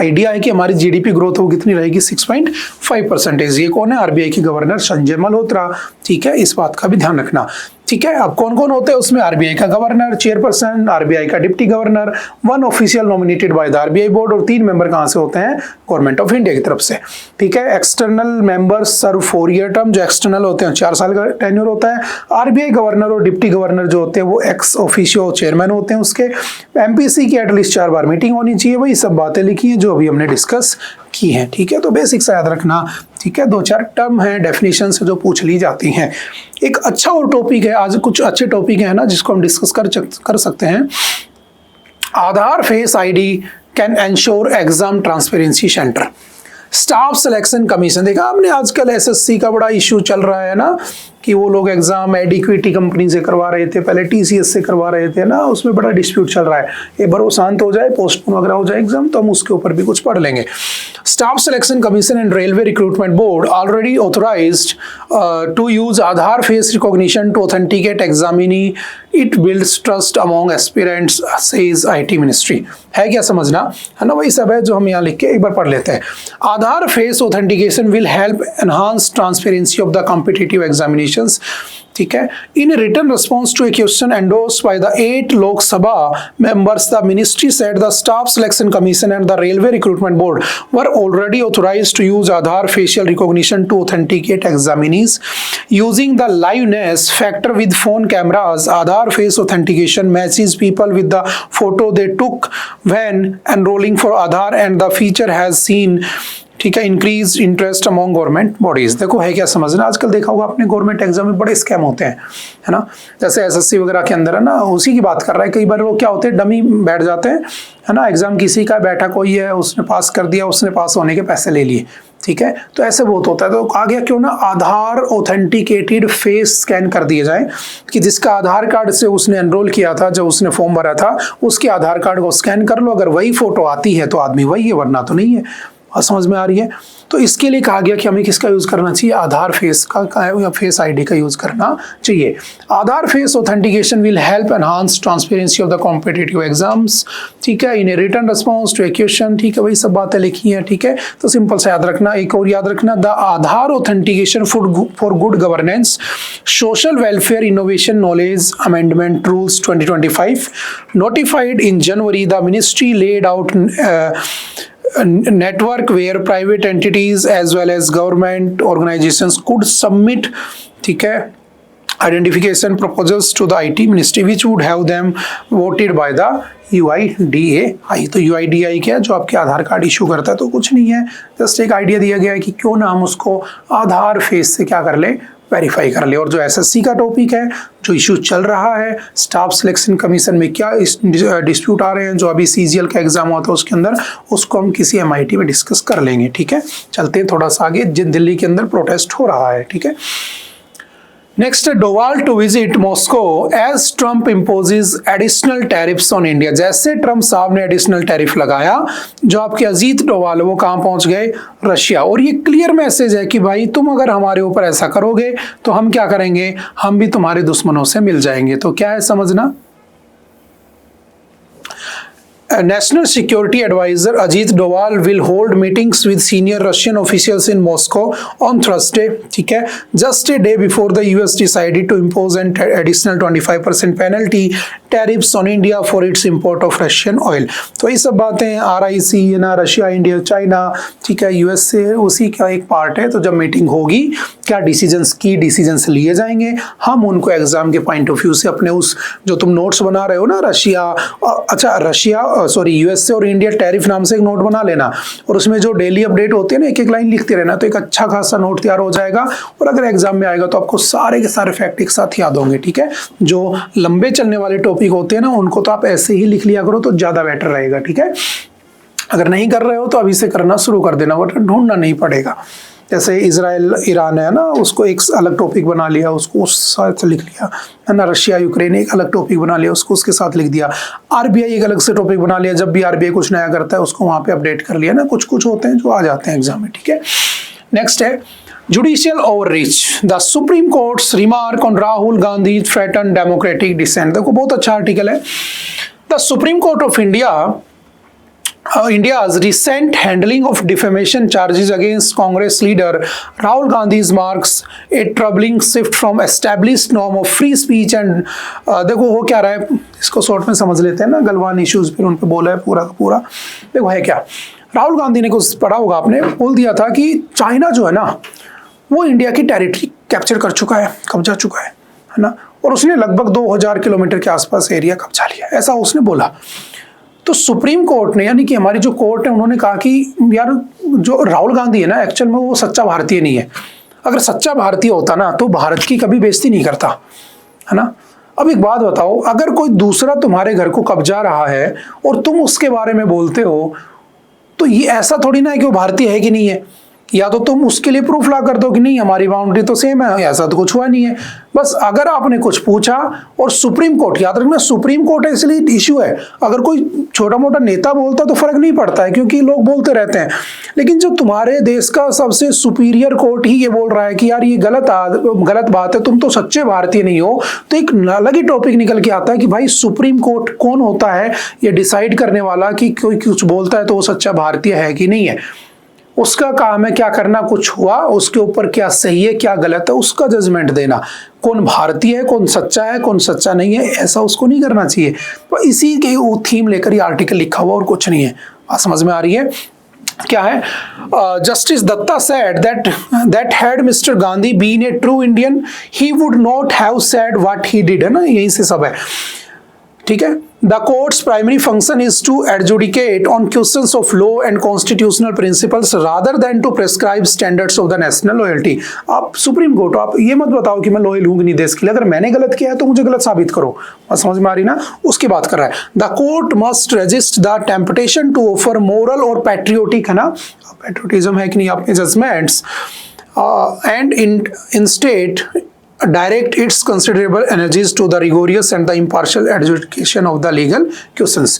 आइडिया है कि हमारी जीडीपी ग्रोथ वो कितनी रहेगी, 6.5%। ये कौन है, आरबीआई के गवर्नर संजय मल्होत्रा, ठीक है। इस बात का भी ध्यान रखना, ठीक है। अब कौन कौन होते हैं उसमें, आरबीआई का गवर्नर, चेयरपर्सन, आरबीआई का deputy governor, 1 official nominated by the RBI board, और 3 मेंबर कहां से होते हैं, गवर्नमेंट ऑफ इंडिया की तरफ से, ठीक है। एक्सटर्नल मेंबर्स सर्व 4 ईयर टर्म, जो एक्सटर्नल होते हैं 4 साल का टेन्योर होता है। आरबीआई गवर्नर और डिप्टी गवर्नर जो होते हैं वो एक्स ऑफिशियो चेयरमैन होते हैं उसके। एमपीसी की एटलीस्ट 4 बार मीटिंग होनी चाहिए, वही सब बातें लिखी हैं जो अभी हमने डिस्कस की हैं, ठीक है। तो बेसिक से याद रखना, ठीक है। 2-4 टर्म है, डेफिनेशन से जो पूछ ली जाती हैं। एक अच्छा और टॉपिक है, आज कुछ अच्छे टॉपिक है ना जिसको हम डिस्कस कर सकते हैं। Aadhaar face ID can ensure exam transparency centre, staff selection commission. देखा आपने आजकल एसएससी का बड़ा इश्यू चल रहा है ना, कि वो लोग एग्जाम एडिक्विटी कंपनी से करवा रहे थे, पहले टीसीएस से करवा रहे थे ना, उसमें बड़ा डिस्प्यूट चल रहा है। एक बार वो शांत हो जाए, पोस्टपोन वगैरह हो जाए एग्जाम, तो हम उसके ऊपर भी कुछ पढ़ लेंगे। Staff selection commission and railway recruitment board already authorized to use Aadhaar face recognition to authenticate examinee, it builds trust among aspirants says IT ministry. है क्या समझना, है ना, वही सब है जो हम यहाँ लिख के एक बार पढ़ लेते हैं। Aadhaar face authentication will help enhance transparency of the competitive examinations. ठीक है, in return response to a question endorsed by the 8 Lok सभा members, the ministry said the staff selection commission and the railway recruitment board were already authorized to use Aadhaar facial recognition to authenticate examinees using the liveness factor with phone cameras. Aadhaar face authentication matches people with the photo they took when enrolling for Aadhaar, and the feature has seen, ठीक है, increase interest among government bodies. देखो है क्या समझना, आजकल देखा होगा आपने गवर्नमेंट एग्जाम में बड़े स्कैम होते हैं, है ना, जैसे एसएससी वगैरह के अंदर है ना, उसी की बात कर रहा है। कई बार वो क्या होते हैं, डमी बैठ जाते हैं, है ना, एग्जाम किसी का बैठा कोई है, उसने पास कर दिया, उसने पास होने के पैसे ले लिए, ठीक है, तो ऐसे बहुत होता है। तो आ गया क्यों ना आधार ऑथेंटिकेटेड फेस स्कैन कर दिए जाए, कि जिसका आधार कार्ड से उसने एनरोल किया था, जब उसने फॉर्म भरा था, उसके आधार कार्ड को स्कैन कर लो, अगर वही फोटो आती है तो आदमी वही है, वरना तो नहीं है। समझ में आ रही है। तो इसके लिए कहा गया कि हमें किसका यूज करना चाहिए, आधार फेस का या फेस आईडी का यूज करना चाहिए। Aadhaar face authentication will help enhance transparency of the competitive exams, ठीक है, in a return response to a question, ठीक है, वही सब बातें लिखी हैं, ठीक है। तो सिंपल से याद रखना, एक और याद रखना, the Aadhaar authentication for good governance, social welfare innovation knowledge amendment rules 2025 notified in January, the ministry laid out network where private entities as well as government organizations could submit, ठीक है, identification proposals to the IT ministry which would have them voted by the UIDAI। तो UIDAI क्या है, जो आपके आधार card issue करता है, तो कुछ नहीं है, जस्ट एक आइडिया दिया गया है कि क्यों ना हम उसको आधार फेस से क्या कर ले, वेरीफाई कर ले। और जो एसएससी का टॉपिक है, जो इशू चल रहा है, स्टाफ सिलेक्शन कमीशन में क्या डिस्प्यूट आ रहे हैं, जो अभी सीजीएल का एग्जाम हुआ था उसके अंदर, उसको हम किसी एमआईटी में डिस्कस कर लेंगे, ठीक है। चलते हैं थोड़ा सा आगे, जिन दिल्ली के अंदर प्रोटेस्ट हो रहा है, ठीक है। Next, Doval to visit Moscow as Trump imposes additional tariffs on India. जैसे ट्रंप साहब ने एडिशनल टैरिफ लगाया, जो आपके अजीत डोवाल वो कहाँ पहुंच गए, रशिया। और ये क्लियर मैसेज है कि भाई तुम अगर हमारे ऊपर ऐसा करोगे तो हम क्या करेंगे, हम भी तुम्हारे दुश्मनों से मिल जाएंगे। तो क्या है समझना, National Security Advisor Ajit Doval will hold meetings with senior Russian officials in Moscow on Thursday, ठीक है, just a day before the US decided to impose an additional 25% penalty tariffs on India for its import of Russian oil। तो ये सब बातें RIC है ना, Russia, India, China, ठीक है, यूएस से उसी का एक पार्ट है। तो जब मीटिंग होगी, क्या डिसीजंस लिए जाएंगे, हम उनको एग्जाम के पॉइंट ऑफ व्यू से अपने उस जो तुम नोट्स बना रहे हो ना, यूएस से और इंडिया टैरिफ नाम से एक नोट बना लेना, और उसमें जो डेली अपडेट होते हैं ना, एक एक लाइन लिखते रहना, तो एक अच्छा खासा नोट तैयार हो जाएगा। और अगर एग्जाम में आएगा तो आपको सारे के सारे फैक्ट एक साथ याद होंगे, ठीक है। जो लंबे चलने वाले टॉपिक होते हैं ना, उनको तो आप ऐसे ही लिख लिया करो, तो ज्यादा बेटर रहेगा, ठीक है। अगर नहीं कर रहे हो तो अभी से करना शुरू कर देना, वरना ढूंढना नहीं पड़ेगा। जैसे इजराइल ईरान है ना, उसको एक अलग टॉपिक बना लिया, उसको उस साथ लिख लिया, है ना। रशिया यूक्रेन एक अलग टॉपिक बना लिया, उसको उसके साथ लिख दिया। आरबीआई एक अलग से टॉपिक बना लिया, जब भी आरबीआई कुछ नया करता है उसको वहां पे अपडेट कर लिया ना। कुछ कुछ होते हैं जो आ जाते हैं एग्जाम में, ठीक है। नेक्स्ट है judicial overreach, the supreme court's remark on Rahul Gandhi threaten democratic dissent. देखो बहुत अच्छा आर्टिकल है। The supreme court of India's recent handling of defamation charges against Congress leader Rahul Gandhi marks a troubling shift from established norm of free speech and देखो हो क्या रहा है, इसको शॉर्ट में समझ लेते हैं ना। गलवान इश्यूज फिर उन पे बोला है पूरा का पूरा। देखो है क्या, राहुल गांधी ने कुछ पढ़ा होगा आपने, बोल दिया था कि चाइना जो है ना, वो इंडिया की टेरिटरी कैप्चर कर चुका है, कब्जा चुका है ना, और उसने लगभग 2000 किलोमीटर के आसपास एरिया कब्जा लिया, ऐसा उसने बोला। तो सुप्रीम कोर्ट ने, यानी कि हमारी जो कोर्ट है, उन्होंने कहा कि यार जो राहुल गांधी है ना, एक्चुअल में वो सच्चा भारतीय नहीं है। अगर सच्चा भारतीय होता ना, तो भारत की कभी बेइज्जती नहीं करता, है ना। अब एक बात बताओ, अगर कोई दूसरा तुम्हारे घर को कब्जा रहा है और तुम उसके बारे में बोलते हो, तो ये ऐसा थोड़ी ना है कि वो भारतीय है कि नहीं है। या तो तुम उसके लिए प्रूफ ला कर दो कि नहीं हमारी बाउंड्री तो सेम है, ऐसा तो कुछ हुआ नहीं है। बस अगर आपने कुछ पूछा और सुप्रीम कोर्ट, याद रखना सुप्रीम कोर्ट है इसलिए इश्यू है, अगर कोई छोटा मोटा नेता बोलता तो फर्क नहीं पड़ता है क्योंकि लोग बोलते रहते हैं, लेकिन जब तुम्हारे देश का सबसे सुपीरियर कोर्ट ही ये बोल रहा है कि यार ये गलत बात है, तुम तो सच्चे भारतीय नहीं हो, तो एक अलग ही टॉपिक निकल के आता है कि भाई सुप्रीम कोर्ट कौन होता है ये डिसाइड करने वाला कि कोई कुछ बोलता है तो वो सच्चा भारतीय है कि नहीं है। उसका काम है क्या करना, कुछ हुआ उसके ऊपर क्या सही है क्या गलत है उसका जजमेंट देना, कौन भारतीय है कौन सच्चा नहीं है, ऐसा उसको नहीं करना चाहिए। तो इसी के वो थीम लेकर ये आर्टिकल लिखा हुआ और कुछ नहीं है। बात समझ में आ रही है? क्या है? Justice Datta said that had mister Gandhi been a true Indian he would not have said what he did, है ना, यहीं से सब है, ठीक है। The court's primary function is to adjudicate on questions of law and constitutional principles rather than to prescribe standards of the national loyalty। आप supreme court आप ये मत बताओ कि मैं लॉयल हूं कि नहीं देश के लिए, अगर मैंने गलत किया है तो मुझे गलत साबित करो। समझ में आ रही ना? उसकी बात कर रहा है। The court must resist the temptation to offer moral और patriotic, है ना, patriotism है कि नहीं आपके judgments, and instead direct its considerable energies to the rigorous and the impartial adjudication of the legal questions.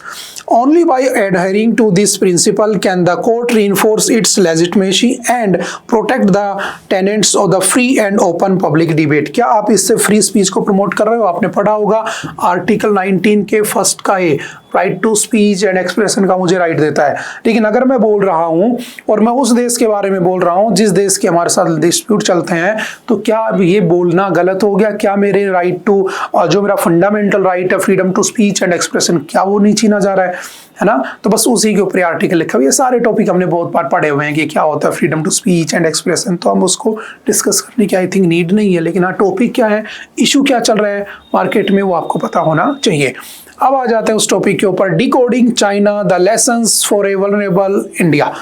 Only by adhering to this principle can the court reinforce its legitimacy and protect the tenets of the free and open public debate। क्या आप इससे free speech को promote कर रहे हो? आपने पढ़ा होगा आर्टिकल 19 के फर्स्ट का ये right to speech and expression का मुझे राइट देता है, लेकिन अगर मैं बोल रहा हूं और मैं उस देश के बारे में बोल रहा हूं जिस देश के हमारे साथ डिस्प्यूट चलते हैं, तो क्या ये बोलना गलत हो गया? क्या मेरे राइट टू, जो मेरा फंडामेंटल राइट है freedom to speech and expression, क्या वो नहीं छीना जा रहा है ना? तो बस उसी के ऊपर आर्टिकल लिखा हुआ। ये सारे टॉपिक हमने बहुत बार पढ़े हुए हैं कि क्या होता है freedom to speech and expression, तो हम उसको डिस्कस करने की आई थिंक नीड नहीं है, लेकिन हाँ टॉपिक क्या है, इशू क्या चल रहा है मार्केट में, वो आपको पता होना चाहिए। अब आ जाते हैं उस टॉपिक के ऊपर, decoding China the lessons for a vulnerable India.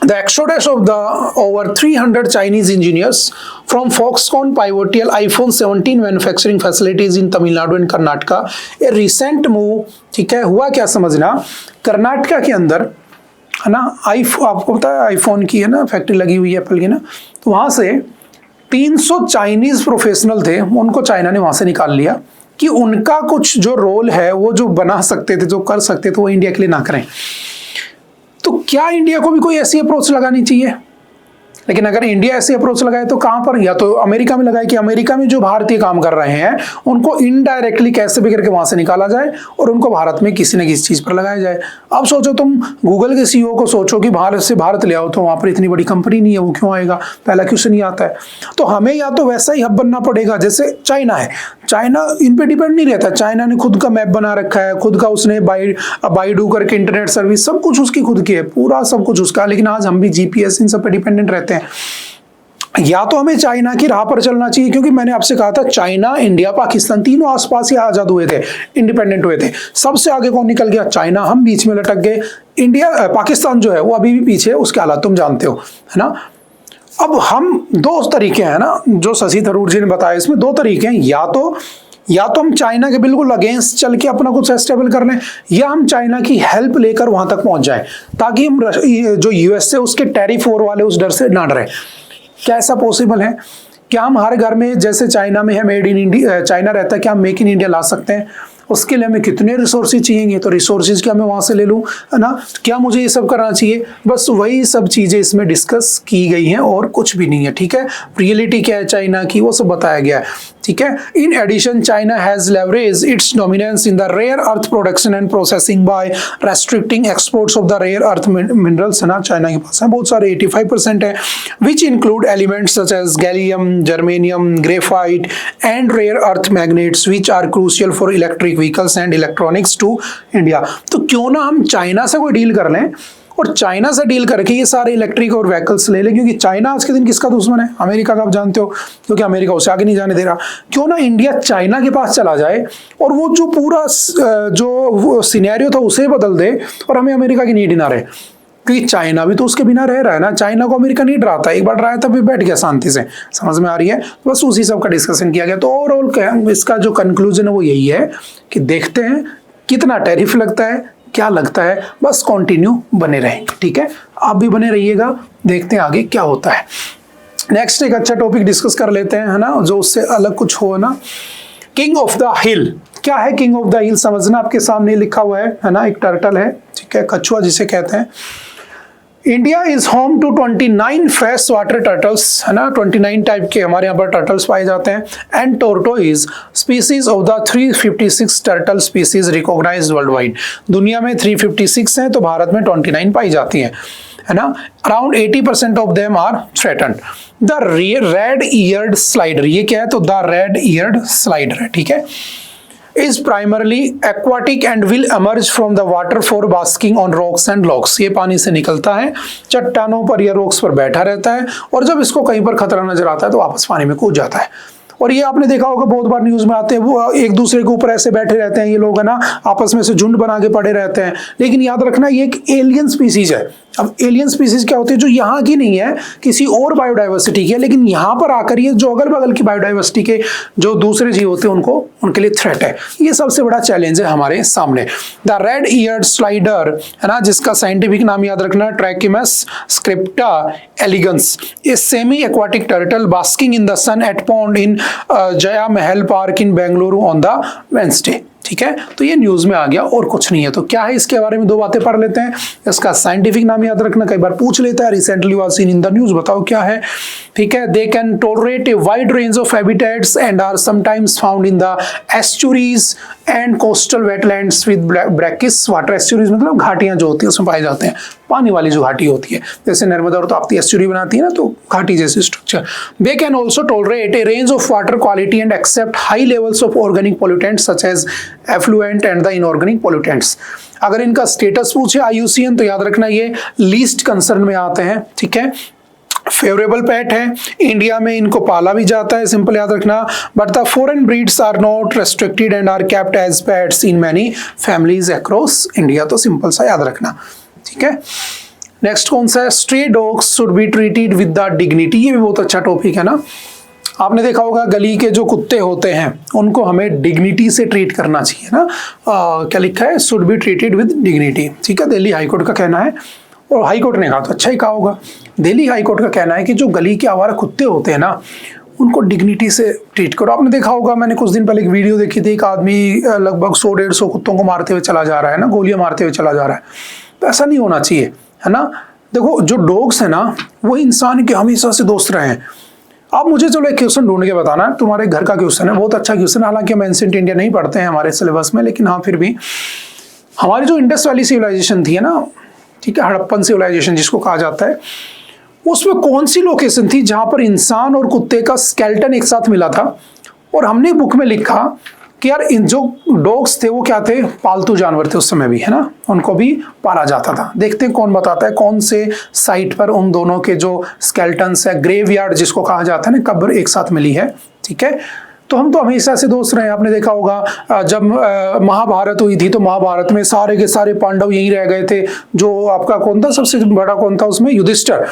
The exodus of the over 300 Chinese engineers from Foxconn pivotal iPhone 17 manufacturing facilities in Tamil Nadu and Karnataka, a recent move, ठीक है, हुआ क्या समझना, कर्नाटका के अंदर है ना, आपको पता है आईफोन की है ना फैक्ट्री लगी हुई है एप्पल की ना, तो वहां से 300 चाइनीज प्रोफेशनल थे, उनको चाइना ने वहां से निकाल लिया कि उनका कुछ जो रोल है वो जो बना सकते थे, जो कर सकते थे, वो इंडिया के लिए ना करें। तो क्या इंडिया को भी कोई ऐसी अप्रोच लगानी चाहिए? लेकिन अगर इंडिया ऐसी अप्रोच लगाए तो कहां पर, या तो अमेरिका में लगाए कि अमेरिका में जो भारतीय काम कर रहे हैं उनको इनडायरेक्टली कैसे भी करके वहां से निकाला जाए और उनको भारत में किसी न किसी चीज पर लगाया जाए। अब सोचो तुम गूगल के सीईओ को सोचो कि भारत से भारत ले आओ, तो वहां पर इतनी बड़ी कंपनी नहीं है, वो क्यों आएगा? पहला क्वेश्चन नहीं आता है। तो हमें या तो वैसा ही हब बनना पड़ेगा जैसे चाइना है। चाइना इन पे डिपेंड नहीं रहता, चाइना ने खुद का मैप बना रखा है, खुद का उसने बाइडू करके इंटरनेट सर्विस सब कुछ उसकी खुद की है, पूरा सब कुछ उसका, लेकिन आज हम भी जीपीएस इन सब पे डिपेंडेंट रहते हैं। या तो हमें चाइना की राह पर चलना चाहिए, क्योंकि मैंने आपसे कहा था चाइना इंडिया पाकिस्तान तीनों आसपास ही आजाद हुए थे, इंडिपेंडेंट हुए थे, सबसे आगे कौन निकल गया? चाइना। हम बीच में लटक गए। इंडिया पाकिस्तान जो है वो अभी भी पीछे, उसके हालात तुम जानते हो, है ना। अब हम दो तरीके हैं ना, जो शशि थरूर जी ने बताया, इसमें दो तरीके हैं, या तो हम चाइना के बिल्कुल अगेंस्ट चल के अपना कुछ एस्टेबल कर लें, या हम चाइना की हेल्प लेकर वहां तक पहुंच जाएं, ताकि हम जो यूएस से उसके टैरिफ वॉर वाले उस डर से ना डरें। क्या ऐसा पॉसिबल है? क्या हम हर घर में जैसे चाइना में है मेड इन इंडिया, चाइना रहता है, क्या हम मेक इन इंडिया ला सकते हैं? उसके लिए हमें कितने रिसोर्सेज चाहिए? तो रिसोर्सेज क्या मैं वहां से ले लूं, है ना? क्या मुझे ये सब करना चाहिए? बस वही सब चीजें इसमें डिस्कस की गई हैं और कुछ भी नहीं है, ठीक है। रियलिटी क्या है चाइना की, वो सब बताया गया है, ठीक है। In addition China has leverage its dominance in the rare earth production and processing by restricting exports of the rare earth minerals, है ना। चाइना के पास है बहुत सारे, 85% है, which include elements such as gallium, germanium, graphite and rare earth magnets which are crucial for electric vehicles and electronics to India. तो क्यों ना हम चाइना से कोई डील कर लें और चाइना से डील करके ये सारे इलेक्ट्रिक और व्हीकल्स ले लें, क्योंकि चाइना आज के दिन किसका दुश्मन है? अमेरिका का, आप जानते हो, क्योंकि अमेरिका उसे आगे नहीं जाने दे रहा। क्यों ना इंडिया चाइना के पास चला जाए और वो जो पूरा जो सिनेरियो था उसे बदल दे और हमें अमेरिका की नीड ना रहे, क्योंकि चाइना भी तो उसके बिना रह रहा है ना। चाइना को अमेरिका नहीं डराता, एक बार डराया था फिर बैठ गया शांति से। समझ में आ रही है? तो बस उसी सब का डिस्कशन किया गया। तो ओवरऑल इसका जो कंक्लूजन है वो यही है कि देखते हैं कितना टैरिफ लगता है, क्या लगता है? बस कंटिन्यू बने रहेंगे, ठीक है, आप भी बने रहिएगा, देखते हैं आगे क्या होता है। नेक्स्ट एक अच्छा टॉपिक डिस्कस कर लेते हैं, है ना, जो उससे अलग कुछ हो ना। किंग ऑफ द हिल, क्या है किंग ऑफ द हिल समझना, आपके सामने लिखा हुआ है ना, एक टर्टल है, ठीक है, कछुआ जिसे कहते हैं। India is home to 29 fresh water turtles, है ना, 29 टाइप के हमारे यहाँ पर टर्टल्स पाए जाते हैं। And tortoise species of the 356 turtle species recognised worldwide, दुनिया में 356 हैं तो भारत में 29 पाई जाती हैं, है ना। Around 80% of them are threatened. The red eared slider, ये क्या है? तो द रेड ईयर्ड स्लाइडर है, ठीक है, is primarily aquatic and will emerge from the water for basking on rocks and logs। ये पानी से निकलता है, चट्टानों पर या रॉक्स पर बैठा रहता है, और जब इसको कहीं पर खतरा नजर आता है तो वापस पानी में कूद जाता है। और ये आपने देखा होगा बहुत बार न्यूज में आते हैं, वो एक दूसरे के ऊपर ऐसे बैठे रहते हैं ये लोग, है ना, आपस में से झुंड बना के पड़े रहते हैं। लेकिन याद रखना ये एक एलियन स्पीसीज है। अब एलियन स्पीसीज क्या होती है? जो यहाँ की नहीं है, किसी और बायोडाइवर्सिटी की है, लेकिन यहाँ पर आकर ये जो अगल बगल की बायोडाइवर्सिटी के जो दूसरे जीव होते हैं उनको, उनके लिए थ्रेट है। ये सबसे बड़ा चैलेंज है हमारे सामने। द रेड ईयर्ड स्लाइडर, है ना, जिसका साइंटिफिक नाम याद रखना Trachemys scripta elegans, a semi aquatic turtle basking in the sun at pond in Jaya Mahal park in Bengaluru on the Wednesday, ठीक है। तो ये न्यूज में आ गया और कुछ नहीं है। तो क्या है इसके बारे में दो बातें पढ़ लेते हैं। इसका साइंटिफिक नाम याद रखना, कई बार पूछ लेता है, recently was seen in the news, बताओ क्या है, ठीक है। They can tolerate a wide range of habitats and are sometimes found in the estuaries and coastal wetlands with brackish water. Estuaries मतलब घाटियां जो होती है उसमें पाए जाते हैं, पानी वाली जो घाटी होती है, जैसे नर्मदा और ताप्ती एस्चुरी बनाती है ना, तो घाटी जैसी structure. They can also tolerate a range of water quality and accept high levels of organic pollutants such as effluent and the inorganic pollutants. अगर इनका स्टेटस पूछे IUCN तो याद रखना ये लीस्ट कंसर्न में आते हैं, ठीक है। फेवरेबल पेट है, इंडिया में इनको पाला भी जाता है, सिंपल याद रखना। But the foreign breeds are not restricted and are kept as pets in many families across India. तो सिंपल सा याद रखना, ठीक है। नेक्स्ट कौन सा है? Stray dogs should be treated with the dignity. ये भी बहुत अच्छा टॉपिक है ना। आपने देखा होगा गली के जो कुत्ते होते हैं उनको हमें डिग्निटी से ट्रीट करना चाहिए ना। क्या लिखा है? Should be treated with dignity, ठीक है, दिल्ली हाईकोर्ट का कहना है। और हाईकोर्ट ने कहा तो अच्छा ही कहा होगा। दिल्ली हाईकोर्ट का कहना है कि जो गली के आवारा कुत्ते होते हैं ना उनको डिग्निटी से ट्रीट करो। आपने देखा होगा, मैंने कुछ दिन पहले एक वीडियो देखी थी, एक आदमी लगभग 100-150 कुत्तों को मारते हुए चला जा रहा है ना, गोलियां मारते हुए चला जा रहा है। तो ऐसा नहीं होना चाहिए, है ना। देखो जो डॉग्स है ना वो इंसान के हमेशा से दोस्त रहे हैं। आप मुझे चलो एक क्वेश्चन ढूंढ के बताना, तुम्हारे घर का क्वेश्चन है, बहुत अच्छा क्वेश्चन है। हालांकि हम एंशिएंट इंडिया नहीं पढ़ते हैं हमारे सिलेबस में, लेकिन हाँ फिर भी हमारी जो इंडस वैली सिविलाइजेशन थी है ना, ठीक है, हड़प्पन सिविलाइजेशन जिसको कहा जाता है, उसमें कौन सी लोकेशन थी जहां पर इंसान और कुत्ते का स्केलेटन एक साथ मिला था। और हमने बुक में लिखा कि यार इन जो डॉग्स थे वो क्या थे? पालतू जानवर थे उस समय भी, है ना, उनको भी पाला जाता था। देखते हैं कौन बताता है कौन से साइट पर उन दोनों के जो स्केलेटन्स है, ग्रेवयार्ड जिसको कहा जाता है ना, कब्र एक साथ मिली है, ठीक है। तो हम तो हमेशा से दोस्त रहे हैं। आपने देखा होगा जब महाभारत हुई थी तो महाभारत में सारे के सारे पांडव यहीं रह गए थे। जो आपका कौन था सबसे बड़ा, कौन था उसमें? युधिष्ठिर।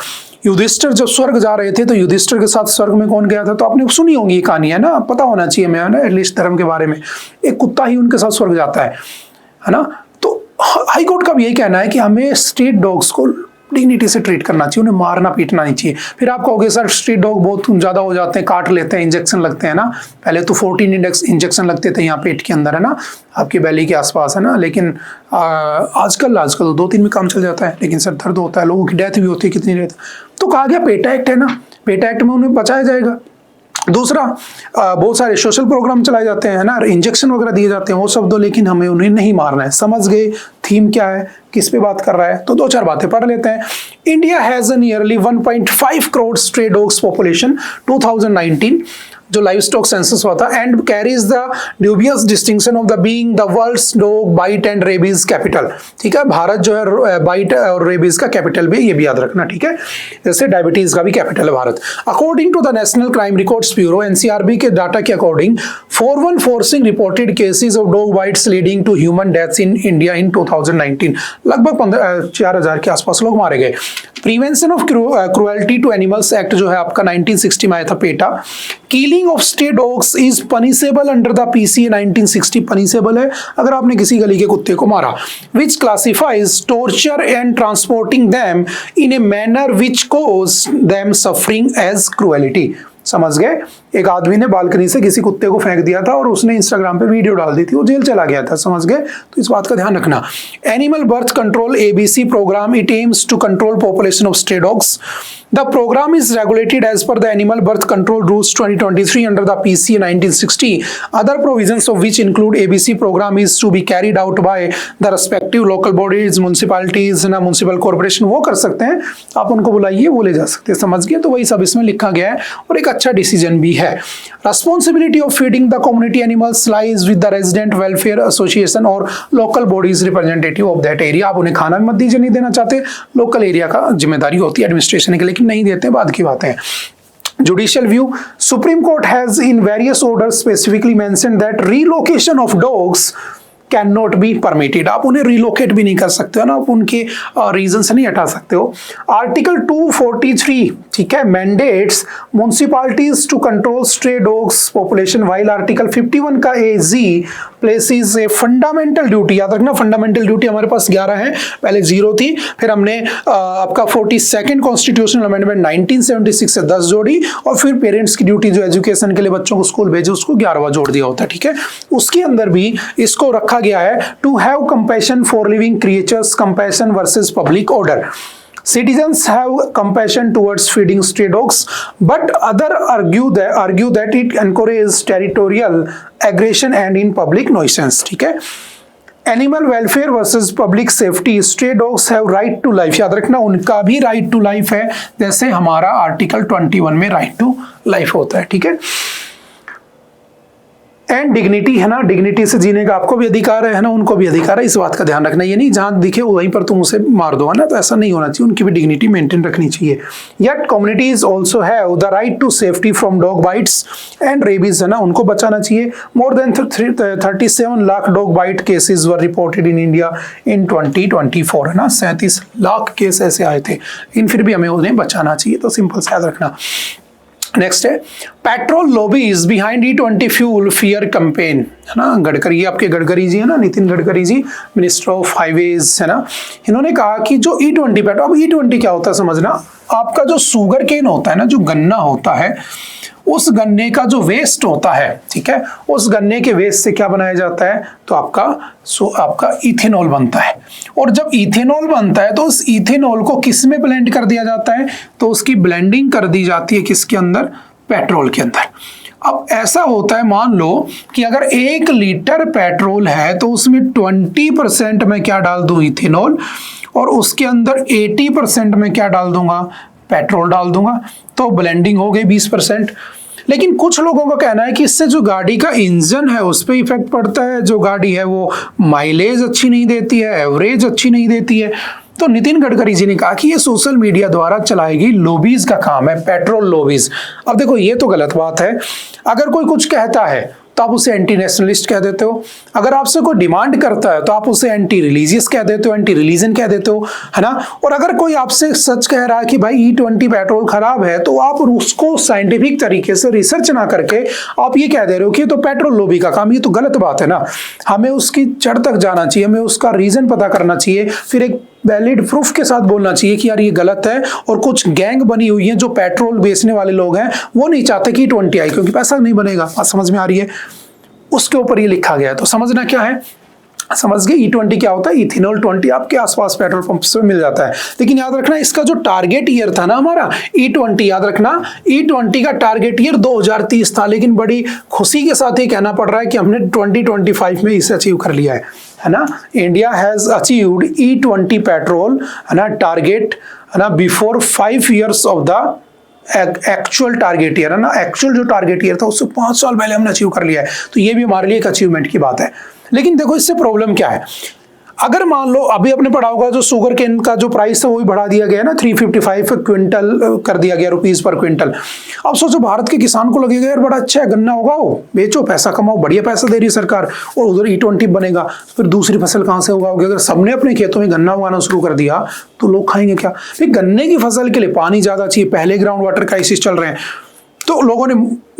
युधिष्ठिर जब स्वर्ग जा रहे थे तो युधिष्ठिर के साथ स्वर्ग में कौन गया था? तो आपने सुनी होंगी ये कहानी, है ना, पता होना चाहिए हमें, है ना, एटलीस्ट धर्म के बारे में। एक कुत्ता ही उनके साथ स्वर्ग जाता है ना। तो हाईकोर्ट का भी यही कहना है कि हमें स्ट्रीट डॉग्स को डिग्निटी से ट्रीट करना चाहिए, उन्हें मारना पीटना नहीं चाहिए। फिर आप कहोगे सर स्ट्रीट डॉग बहुत ज़्यादा हो जाते हैं, काट लेते हैं, इंजेक्शन लगते हैं ना। पहले तो 14 इंजेक्शन लगते थे यहाँ पेट के अंदर, है ना, आपकी बेली के आसपास, है ना। लेकिन आजकल तो 2-3 में काम चल जाता है, लेकिन सर दर्द होता है, लोगों की डेथ भी होती है, कितनी डेथ। तो कहा गया पेटा एक्ट है ना, पेटा एक्ट में उन्हें बचाया जाएगा। दूसरा बहुत सारे सोशल प्रोग्राम चलाए जाते हैं ना, इंजेक्शन वगैरह दिए जाते हैं, वो सब दो, लेकिन हमें उन्हें नहीं मारना है। समझ गए थीम क्या है, किस पे बात कर रहा है? तो 2-4 बातें पढ़ लेते हैं। India has a nearly 1.5 crore stray dogs population 2019 जो लाइव स्टॉक सेंसस हुआ था, and carries the dubious distinction of the being the world's dog bite and rabies capital, ठीक है। भारत जो है बाइट और रेबीज का कैपिटल भी, ये भी याद रखना, ठीक है, जैसे डायबिटीज का भी कैपिटल है Bharat. According to the national crime records bureau NCRB के डाटा के according 4146 reported cases of dog bites leading to human deaths in India in 2019। लगभग 4000 के आसपास लोग मारे गए। Prevention of cruelty to animals act जो है आपका 1960 में आया था, PETA. Killing feeding of stay dogs is punishable under the PCA 1960, punishable है अगर आपने किसी गली के कुत्ते को मारा। Which classifies torture and transporting them in a manner which cause them suffering as cruelty. समझ गए? एक आदमी ने बालकनी से किसी कुत्ते को फेंक दिया था और उसने इंस्टाग्राम पे वीडियो डाल दी थी, वो जेल चला गया था। समझ गए? तो इस बात का ध्यान रखना। Animal birth control ABC program, it aims to control population of stay dogs. The program is regulated as per the Animal Birth Control Rules 2023 under the PCA 1960. Other provisions of which include ABC program is to be carried out by the respective local bodies, municipalities, ना municipal corporation, वो कर सकते हैं, आप उनको बुलाइए, वो ले जा सकते हैं। समझ गए? तो वही सब इसमें लिखा गया है और एक अच्छा डिसीजन भी है। Responsibility of feeding the community animals lies with the resident welfare association और local bodies representative of that area। आप उन्हें खाना भी मत दीजिए, नहीं देना चाहते, लोकल एरिया का जिम्मेदारी होती है एडमिनिस्ट्रेशन की, लेकिन नहीं देते, बाद की बातें हैं। Judicial view, Supreme Court has in various orders specifically mentioned that relocation of dogs can not be permitted. आप उन्हें रिलोकेट भी नहीं कर सकते हो ना, आप उनके रीजन से नहीं हटा सकते हो। आर्टिकल 243, ठीक है, mandates municipalities to control stray dogs population, while article 51 का AG places a fundamental duty. याद रखना, फंडामेंटल ड्यूटी हमारे पास 11 है, पहले 0 थी, फिर हमने आपका 42nd कॉन्स्टिट्यूशनल अमेंडमेंट 1976 से 10 जोड़ी, और फिर पेरेंट्स की ड्यूटी जो एजुकेशन के लिए बच्चों को स्कूल भेजे उसको 11वां जोड़ दिया होता है। ठीक है, उसके अंदर भी इसको रखा गया है to have compassion for living creatures, compassion versus public order. Citizens have compassion towards feeding stray dogs, but others argue that it encourages territorial aggression and in public nuisance. ठीक है, animal welfare versus public safety, stray dogs have right to life. याद रखना, उनका भी right to life है, जैसे हमारा article 21 में राइट टू लाइफ होता है। ठीक है, एंड डिग्निटी है ना, डिग्निटी से जीने का आपको भी अधिकार है ना, उनको भी अधिकार है, इस बात का ध्यान रखना। ये नहीं जहां दिखे वहीं पर तुम उसे मार दो, है ना, तो ऐसा नहीं होना चाहिए, उनकी भी डिग्निटी मेंटेन रखनी चाहिए। Yet communities also have the right to safety from dog bites and rabies, है ना, उनको बचाना चाहिए। More than 37 lakh dog bite cases were reported in India in 2024, है ना, 37 लाख केस ऐसे आए थे, लेकिन फिर भी हमें उन्हें बचाना चाहिए, तो सिंपल से याद रखना। नेक्स्ट है petrol lobbies behind E20 fuel fear campaign, है ना, गडकरी, आपके गडकरी जी है ना, Nitin Gadkari ji, minister of highways, है ना, इन्होंने कहा कि जो E20 पेट्रोल, अब E20 क्या होता है समझना, आपका जो शुगर केन होता है ना, जो गन्ना होता है, उस गन्ने का जो वेस्ट होता है, ठीक है, उस गन्ने के वेस्ट से क्या बनाया जाता है, तो आपका इथेनॉल बनता है। और जब इथेनॉल बनता है तो उस इथेनॉल को किस में ब्लेंड कर दिया जाता है, तो उसकी ब्लेंडिंग कर दी जाती है किसके अंदर, पेट्रोल के अंदर। अब ऐसा होता है, मान लो कि अगर 1 लीटर पेट्रोल है तो उसमें 20% में क्या डाल दूं, इथेनॉल, और उसके अंदर 80% में क्या डाल दूंगा, पेट्रोल डाल दूंगा, तो ब्लेंडिंग हो गई 20%। लेकिन कुछ लोगों का कहना है कि इससे जो गाड़ी का इंजन है उस पर इफेक्ट पड़ता है, जो गाड़ी है वो माइलेज अच्छी नहीं देती है, एवरेज अच्छी नहीं देती है। तो नितिन गडकरी जी ने कहा कि ये सोशल मीडिया द्वारा चलाई गई लॉबीज का काम है, पेट्रोल लॉबीज। अब देखो, ये तो गलत बात है। अगर कोई कुछ कहता है तो आप उसे एंटी नेशनलिस्ट कह देते हो, अगर आपसे कोई डिमांड करता है तो आप उसे एंटी रिलीजियस कह देते हो, एंटी रिलीजन कह देते हो, है ना। और अगर कोई आपसे सच कह रहा है कि भाई E20 पेट्रोल खराब है, तो आप उसको साइंटिफिक तरीके से रिसर्च ना करके आप ये कह दे रहे हो कि तो पेट्रोल लॉबी का काम, ये तो गलत बात है ना। हमें उसकी जड़ तक जाना चाहिए, हमें उसका रीजन पता करना चाहिए, फिर एक वैलिड प्रूफ के साथ बोलना चाहिए कि यार ये गलत है। और कुछ गैंग बनी हुई है, जो पेट्रोल बेचने वाले लोग हैं, वो नहीं चाहते कि E20 आए, क्योंकि पैसा नहीं बनेगा। बात समझ में आ रही है? उसके ऊपर ये लिखा गया है, तो समझना क्या है, समझ गए। E20 क्या होता है, इथेनॉल 20 आपके आसपास पेट्रोल पंप से मिल जाता है। लेकिन याद रखना, इसका जो टारगेट ईयर था ना हमारा E20, याद रखना E20 का टारगेट ईयर 2030 था, लेकिन बड़ी खुशी के साथ ये कहना पड़ रहा है कि हमने 2025 में इसे अचीव कर लिया है ना। India has achieved E20 petrol, है ना, टारगेट, है ना, before 5 years of the actual target year, है ना, एक्चुअल जो टारगेट ईयर था उससे 5 साल पहले हमने अचीव कर लिया है। तो ये भी हमारे लिए एक अचीवमेंट की बात है। लेकिन देखो, इससे प्रॉब्लम क्या है, अगर मान लो अभी आपने पढ़ा होगा, जो शुगर केन का जो प्राइस था वो भी बढ़ा दिया गया ना, 355 क्विंटल कर दिया गया, रुपीज पर क्विंटल। अब सोचो, भारत के किसान को लगेगा यार बड़ा अच्छा है, गन्ना उगाओ, बेचो, पैसा कमाओ, बढ़िया पैसा दे रही है सरकार, और उधर E20 बनेगा, फिर दूसरी फसल कहाँ से उगाओगे? अगर सबने अपने खेतों में गन्ना उगाना शुरू कर दिया तो लोग खाएंगे क्या? फिर गन्ने की फसल के लिए पानी ज्यादा चाहिए, पहले ग्राउंड वाटर क्राइसिस चल रहे हैं, तो लोगों ने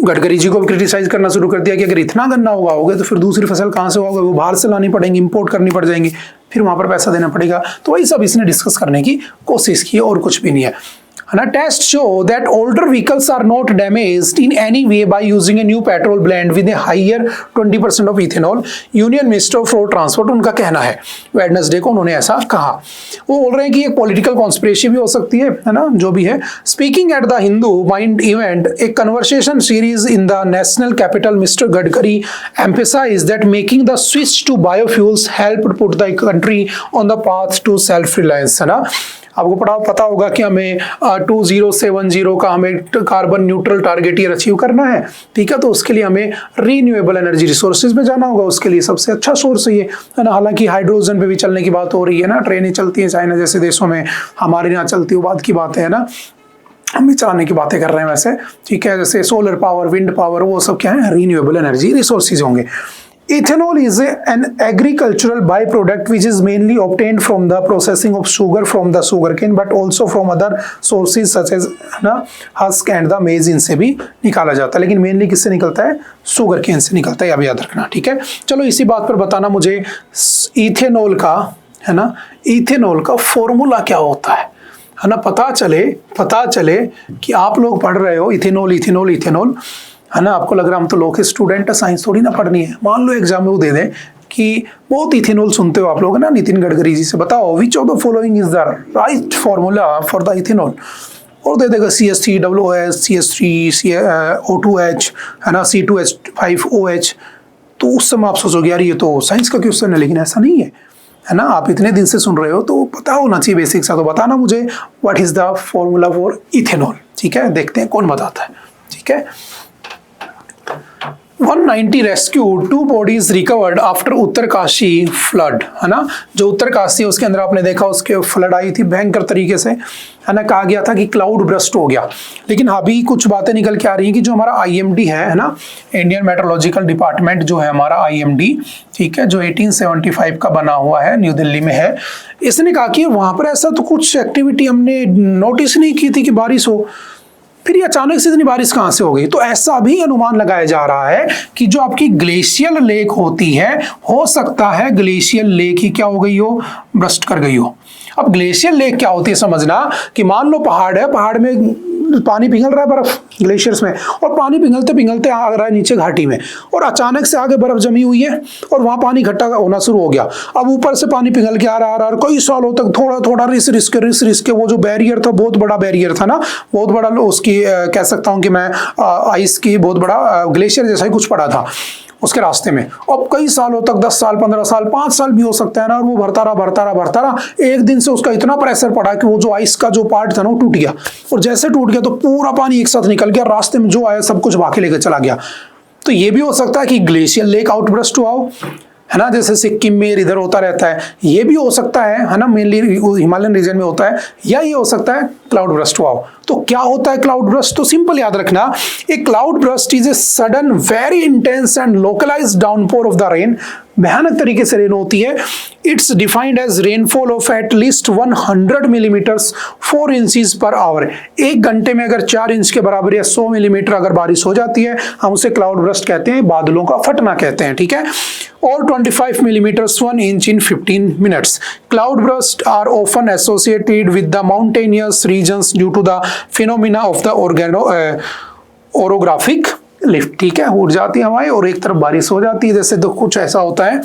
गडकरी जी को क्रिटिसाइज करना शुरू कर दिया कि अगर इतना गन्ना उगाओगे तो फिर दूसरी फसल कहाँ से उगाओगे, वो बाहर से लानी पड़ेंगी, इंपोर्ट करनी पड़ जाएंगी, फिर वहां पर पैसा देना पड़ेगा। तो वही सब इसने डिस्कस करने की कोशिश की और कुछ भी नहीं है ना। Test show that older vehicles are not damaged in any way by using a new petrol blend with a higher 20% of ethanol. Union minister of road transport उनका कहना है, वेडनेसडे को उन्होंने ऐसा कहा। वो बोल रहे हैं कि एक पॉलिटिकल कॉन्स्पिरेसी भी हो सकती है ना, जो भी है। Speaking at the Hindu mind event, A conversation series in the national capital, mister Gadkari emphasized that making the switch to biofuels helped put the country on the path to self reliance, है ना। आपको पता होगा कि हमें 2070 का हमें कार्बन न्यूट्रल टारगेट ये अचीव करना है, ठीक है। तो उसके लिए हमें रीन्यूएबल एनर्जी रिसोर्सेज में जाना होगा, उसके लिए सबसे अच्छा सोर्स है ये, है ना। हालांकि हाइड्रोजन पे भी चलने की बात हो रही है ना, ट्रेनें चलती हैं चाइना जैसे देशों में, हमारे यहाँ चलती है बात की बात है ना, हम भी चलाने की बातें कर रहे हैं वैसे, ठीक है। जैसे सोलर पावर, विंड पावर, वो सब क्या है, रीन्यूएबल एनर्जी रिसोर्सेज होंगे। Ethanol is an agricultural byproduct which is mainly obtained from the processing of sugar from the sugarcane, but also from other sources such as ना husk and the maize, इनसे भी निकाला जाता है। लेकिन mainly किससे निकलता है, सुगर केन से निकलता है, अब याद रखना, ठीक है। चलो इसी बात पर बताना मुझे इथेनॉल का, है ना, इथेनॉल का फॉर्मूला क्या होता है ना। पता चले कि आप लोग पढ़ रहे हो इथेनॉल इथेनॉल इथेनॉल, है ना। आपको लग रहा है हम तो लॉ के स्टूडेंट है, साइंस थोड़ी ना पढ़नी है। मान लो एग्जाम में वो दे दें कि बहुत इथेनॉल सुनते हो आप लोग, है ना, नितिन गडकरी जी से, बताओ which of the following is the right formula for the ethanol, और दे देगा CH3OH, CH3 O2H, है ना, C2H5OH। तो उस समय आप सोचोगे यार ये तो साइंस का क्वेश्चन है, लेकिन ऐसा नहीं है ना। आप इतने दिन से सुन रहे हो तो पता होना चाहिए बेसिक सा। तो बताना मुझे what is the formula for ethanol, ठीक है। देखते हैं कौन बताता है, ठीक है। 190 rescued, 2 bodies recovered after Uttarkashi flood, है ना। जो उत्तरकाशी है उसके अंदर आपने देखा उसके फ्लड आई थी भयंकर तरीके से, है ना। कहा गया था कि क्लाउड ब्रस्ट हो गया, लेकिन अभी कुछ बातें निकल के आ रही हैं कि जो हमारा IMD है ना, इंडियन मेट्रोलॉजिकल डिपार्टमेंट जो है हमारा IMD, ठीक है, जो 1875 का बना हुआ है, न्यू दिल्ली में है, इसने कहा कि वहां पर ऐसा तो कुछ एक्टिविटी हमने नोटिस नहीं की थी कि बारिश हो, फिर ये अचानक से इतनी बारिश कहां से हो गई। तो ऐसा भी अनुमान लगाया जा रहा है कि जो आपकी ग्लेशियल लेक होती है, हो सकता है ग्लेशियल लेक ही क्या हो गई हो, ब्रस्ट कर गई हो। अब ग्लेशियल लेक क्या होती है समझना, कि मान लो पहाड़ है, पहाड़ में पानी पिघल रहा है, बर्फ ग्लेशियर्स में, और पानी पिघलते पिघलते आ रहा है नीचे घाटी में, और अचानक से आगे बर्फ जमी हुई है और वहां पानी इकट्ठा होना शुरू हो गया। अब ऊपर से पानी पिघल के आ रहा है, कई सालों तक थोड़ा थोड़ा रिस के वो जो बैरियर था, बहुत बड़ा बैरियर था ना, बहुत बड़ा उसकी कह सकता हूं कि मैं आइस की बहुत बड़ा ग्लेशियर जैसा ही कुछ पड़ा था उसके रास्ते में। अब कई सालों तक, 10 साल, 15 साल, 5 साल भी हो सकता है ना, और वो भरता रहा। एक दिन से उसका इतना प्रेशर पड़ा कि वो जो आइस का जो पार्ट था ना वो टूट गया, और जैसे टूट गया तो पूरा पानी एक साथ निकल गया, रास्ते में जो आया सब कुछ भाके लेकर चला गया। तो ये भी हो सकता है कि ग्लेशियल लेक आउटब्रस्ट हुआ हो, है ना, जैसे सिक्किम में इधर होता रहता है। ये भी हो सकता है ना, मेनली हिमालयन रीजन में होता है, या ये हो सकता है क्लाउड ब्रस्ट हुआ हो। तो क्या होता है क्लाउड ब्रस्ट, तो सिंपल याद रखना, a cloud burst is a sudden very intense and localised downpour of the rain. भयानक तरीके से रेन होती है। It's defined as rainfall of at least 100 millimetres 4 inches per hour. 1 घंटे में अगर 4 इंच के बराबर या 100 मिलीमीटर अगर बारिश हो जाती है, हम उसे क्लाउड ब्रस्ट कहते हैं, बादलों का फटना कहते हैं, ठीक है। और 25 millimetres 1 inch in 15 minutes. Cloud burst are often associated with the mountainous regions due to the phenomena of the orographic lift, ठीक है। उड़ जाती है हवाएं और एक तरफ बारिश हो जाती है। जैसे तो कुछ ऐसा होता है,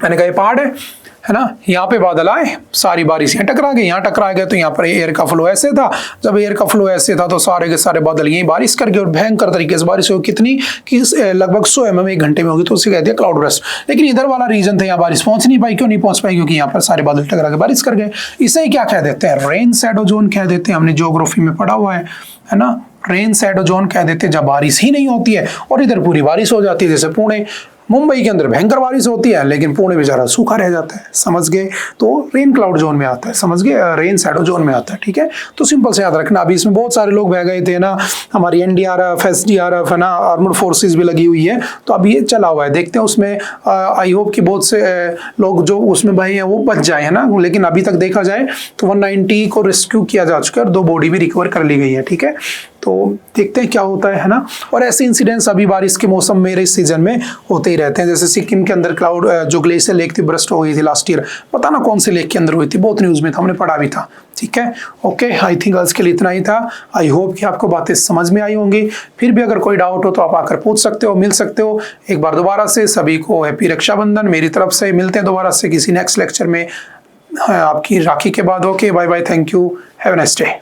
मैंने कहा ये पहाड़ है ना, यहाँ पे बादल आए, सारी बारिश यहाँ टकरा गई, यहाँ टकरा गए तो यहाँ पर एयर का फ्लो ऐसे था। जब एयर का फ्लो ऐसे था तो सारे के सारे बादल यही बारिश कर गए, और भयंकर तरीके से बारिश हो, कितनी कि लगभग 100 mm 1 घंटे में होगी, तो उसे कहते हैं क्लाउड ब्रस्ट। लेकिन इधर वाला रीजन था, यहाँ बारिश पहुंच नहीं पाई। क्यों नहीं पहुंच पाई? क्योंकि यहाँ पर सारे बादल टकरा के बारिश कर गए। इसे ही क्या कह देते हैं? रेन शैडो जोन कह देते हैं। हमने ज्योग्राफी में पढ़ा हुआ है ना, रेन शैडो जोन कह देते हैं जब बारिश ही नहीं होती है और इधर पूरी बारिश हो जाती है। जैसे पुणे, मुंबई के अंदर भयंकर बारिश होती है, लेकिन पुणे बेचारा सूखा रह जाता है, समझ गए। तो रेन क्लाउड जोन में आता है, समझ गए, रेन शैडो जोन में आता है, ठीक है। तो सिंपल से याद रखना। अभी इसमें बहुत सारे लोग बह गए थे ना, हमारी NDRF, SDRF है ना, आर्मड फोर्सेस भी लगी हुई है, तो अब ये चला हुआ है। देखते हैं उसमें आई होप कि बहुत से लोग जो उसमें भाई हैं वो बच जाए, है ना। लेकिन अभी तक देखा जाए तो 190 को रेस्क्यू किया जा चुका है और 2 बॉडी भी रिकवर कर ली गई है, ठीक है। तो देखते हैं क्या होता है ना। और ऐसे इंसिडेंट्स अभी बारिश के मौसम में इस सीजन में होते ही रहते हैं। जैसे सिक्किम के अंदर क्लाउड जो ग्लेशियर लेक थी बर्स्ट हो गई थी लास्ट ईयर, पता ना कौन से लेक के अंदर हुई थी, बहुत न्यूज़ में था, हमने पढ़ा भी था। ठीक है, ओके, आई थिंक गर्ल्स के लिए इतना ही था। आई होप कि आपको बातें समझ में आई होंगी। फिर भी अगर कोई डाउट हो तो आप आकर पूछ सकते हो, मिल सकते हो। एक बार दोबारा से सभी को हैप्पी रक्षाबंधन मेरी तरफ से। मिलते हैं दोबारा से किसी नेक्स्ट लेक्चर में आपकी राखी के बाद। Okay, bye bye, thank you, have a nice day.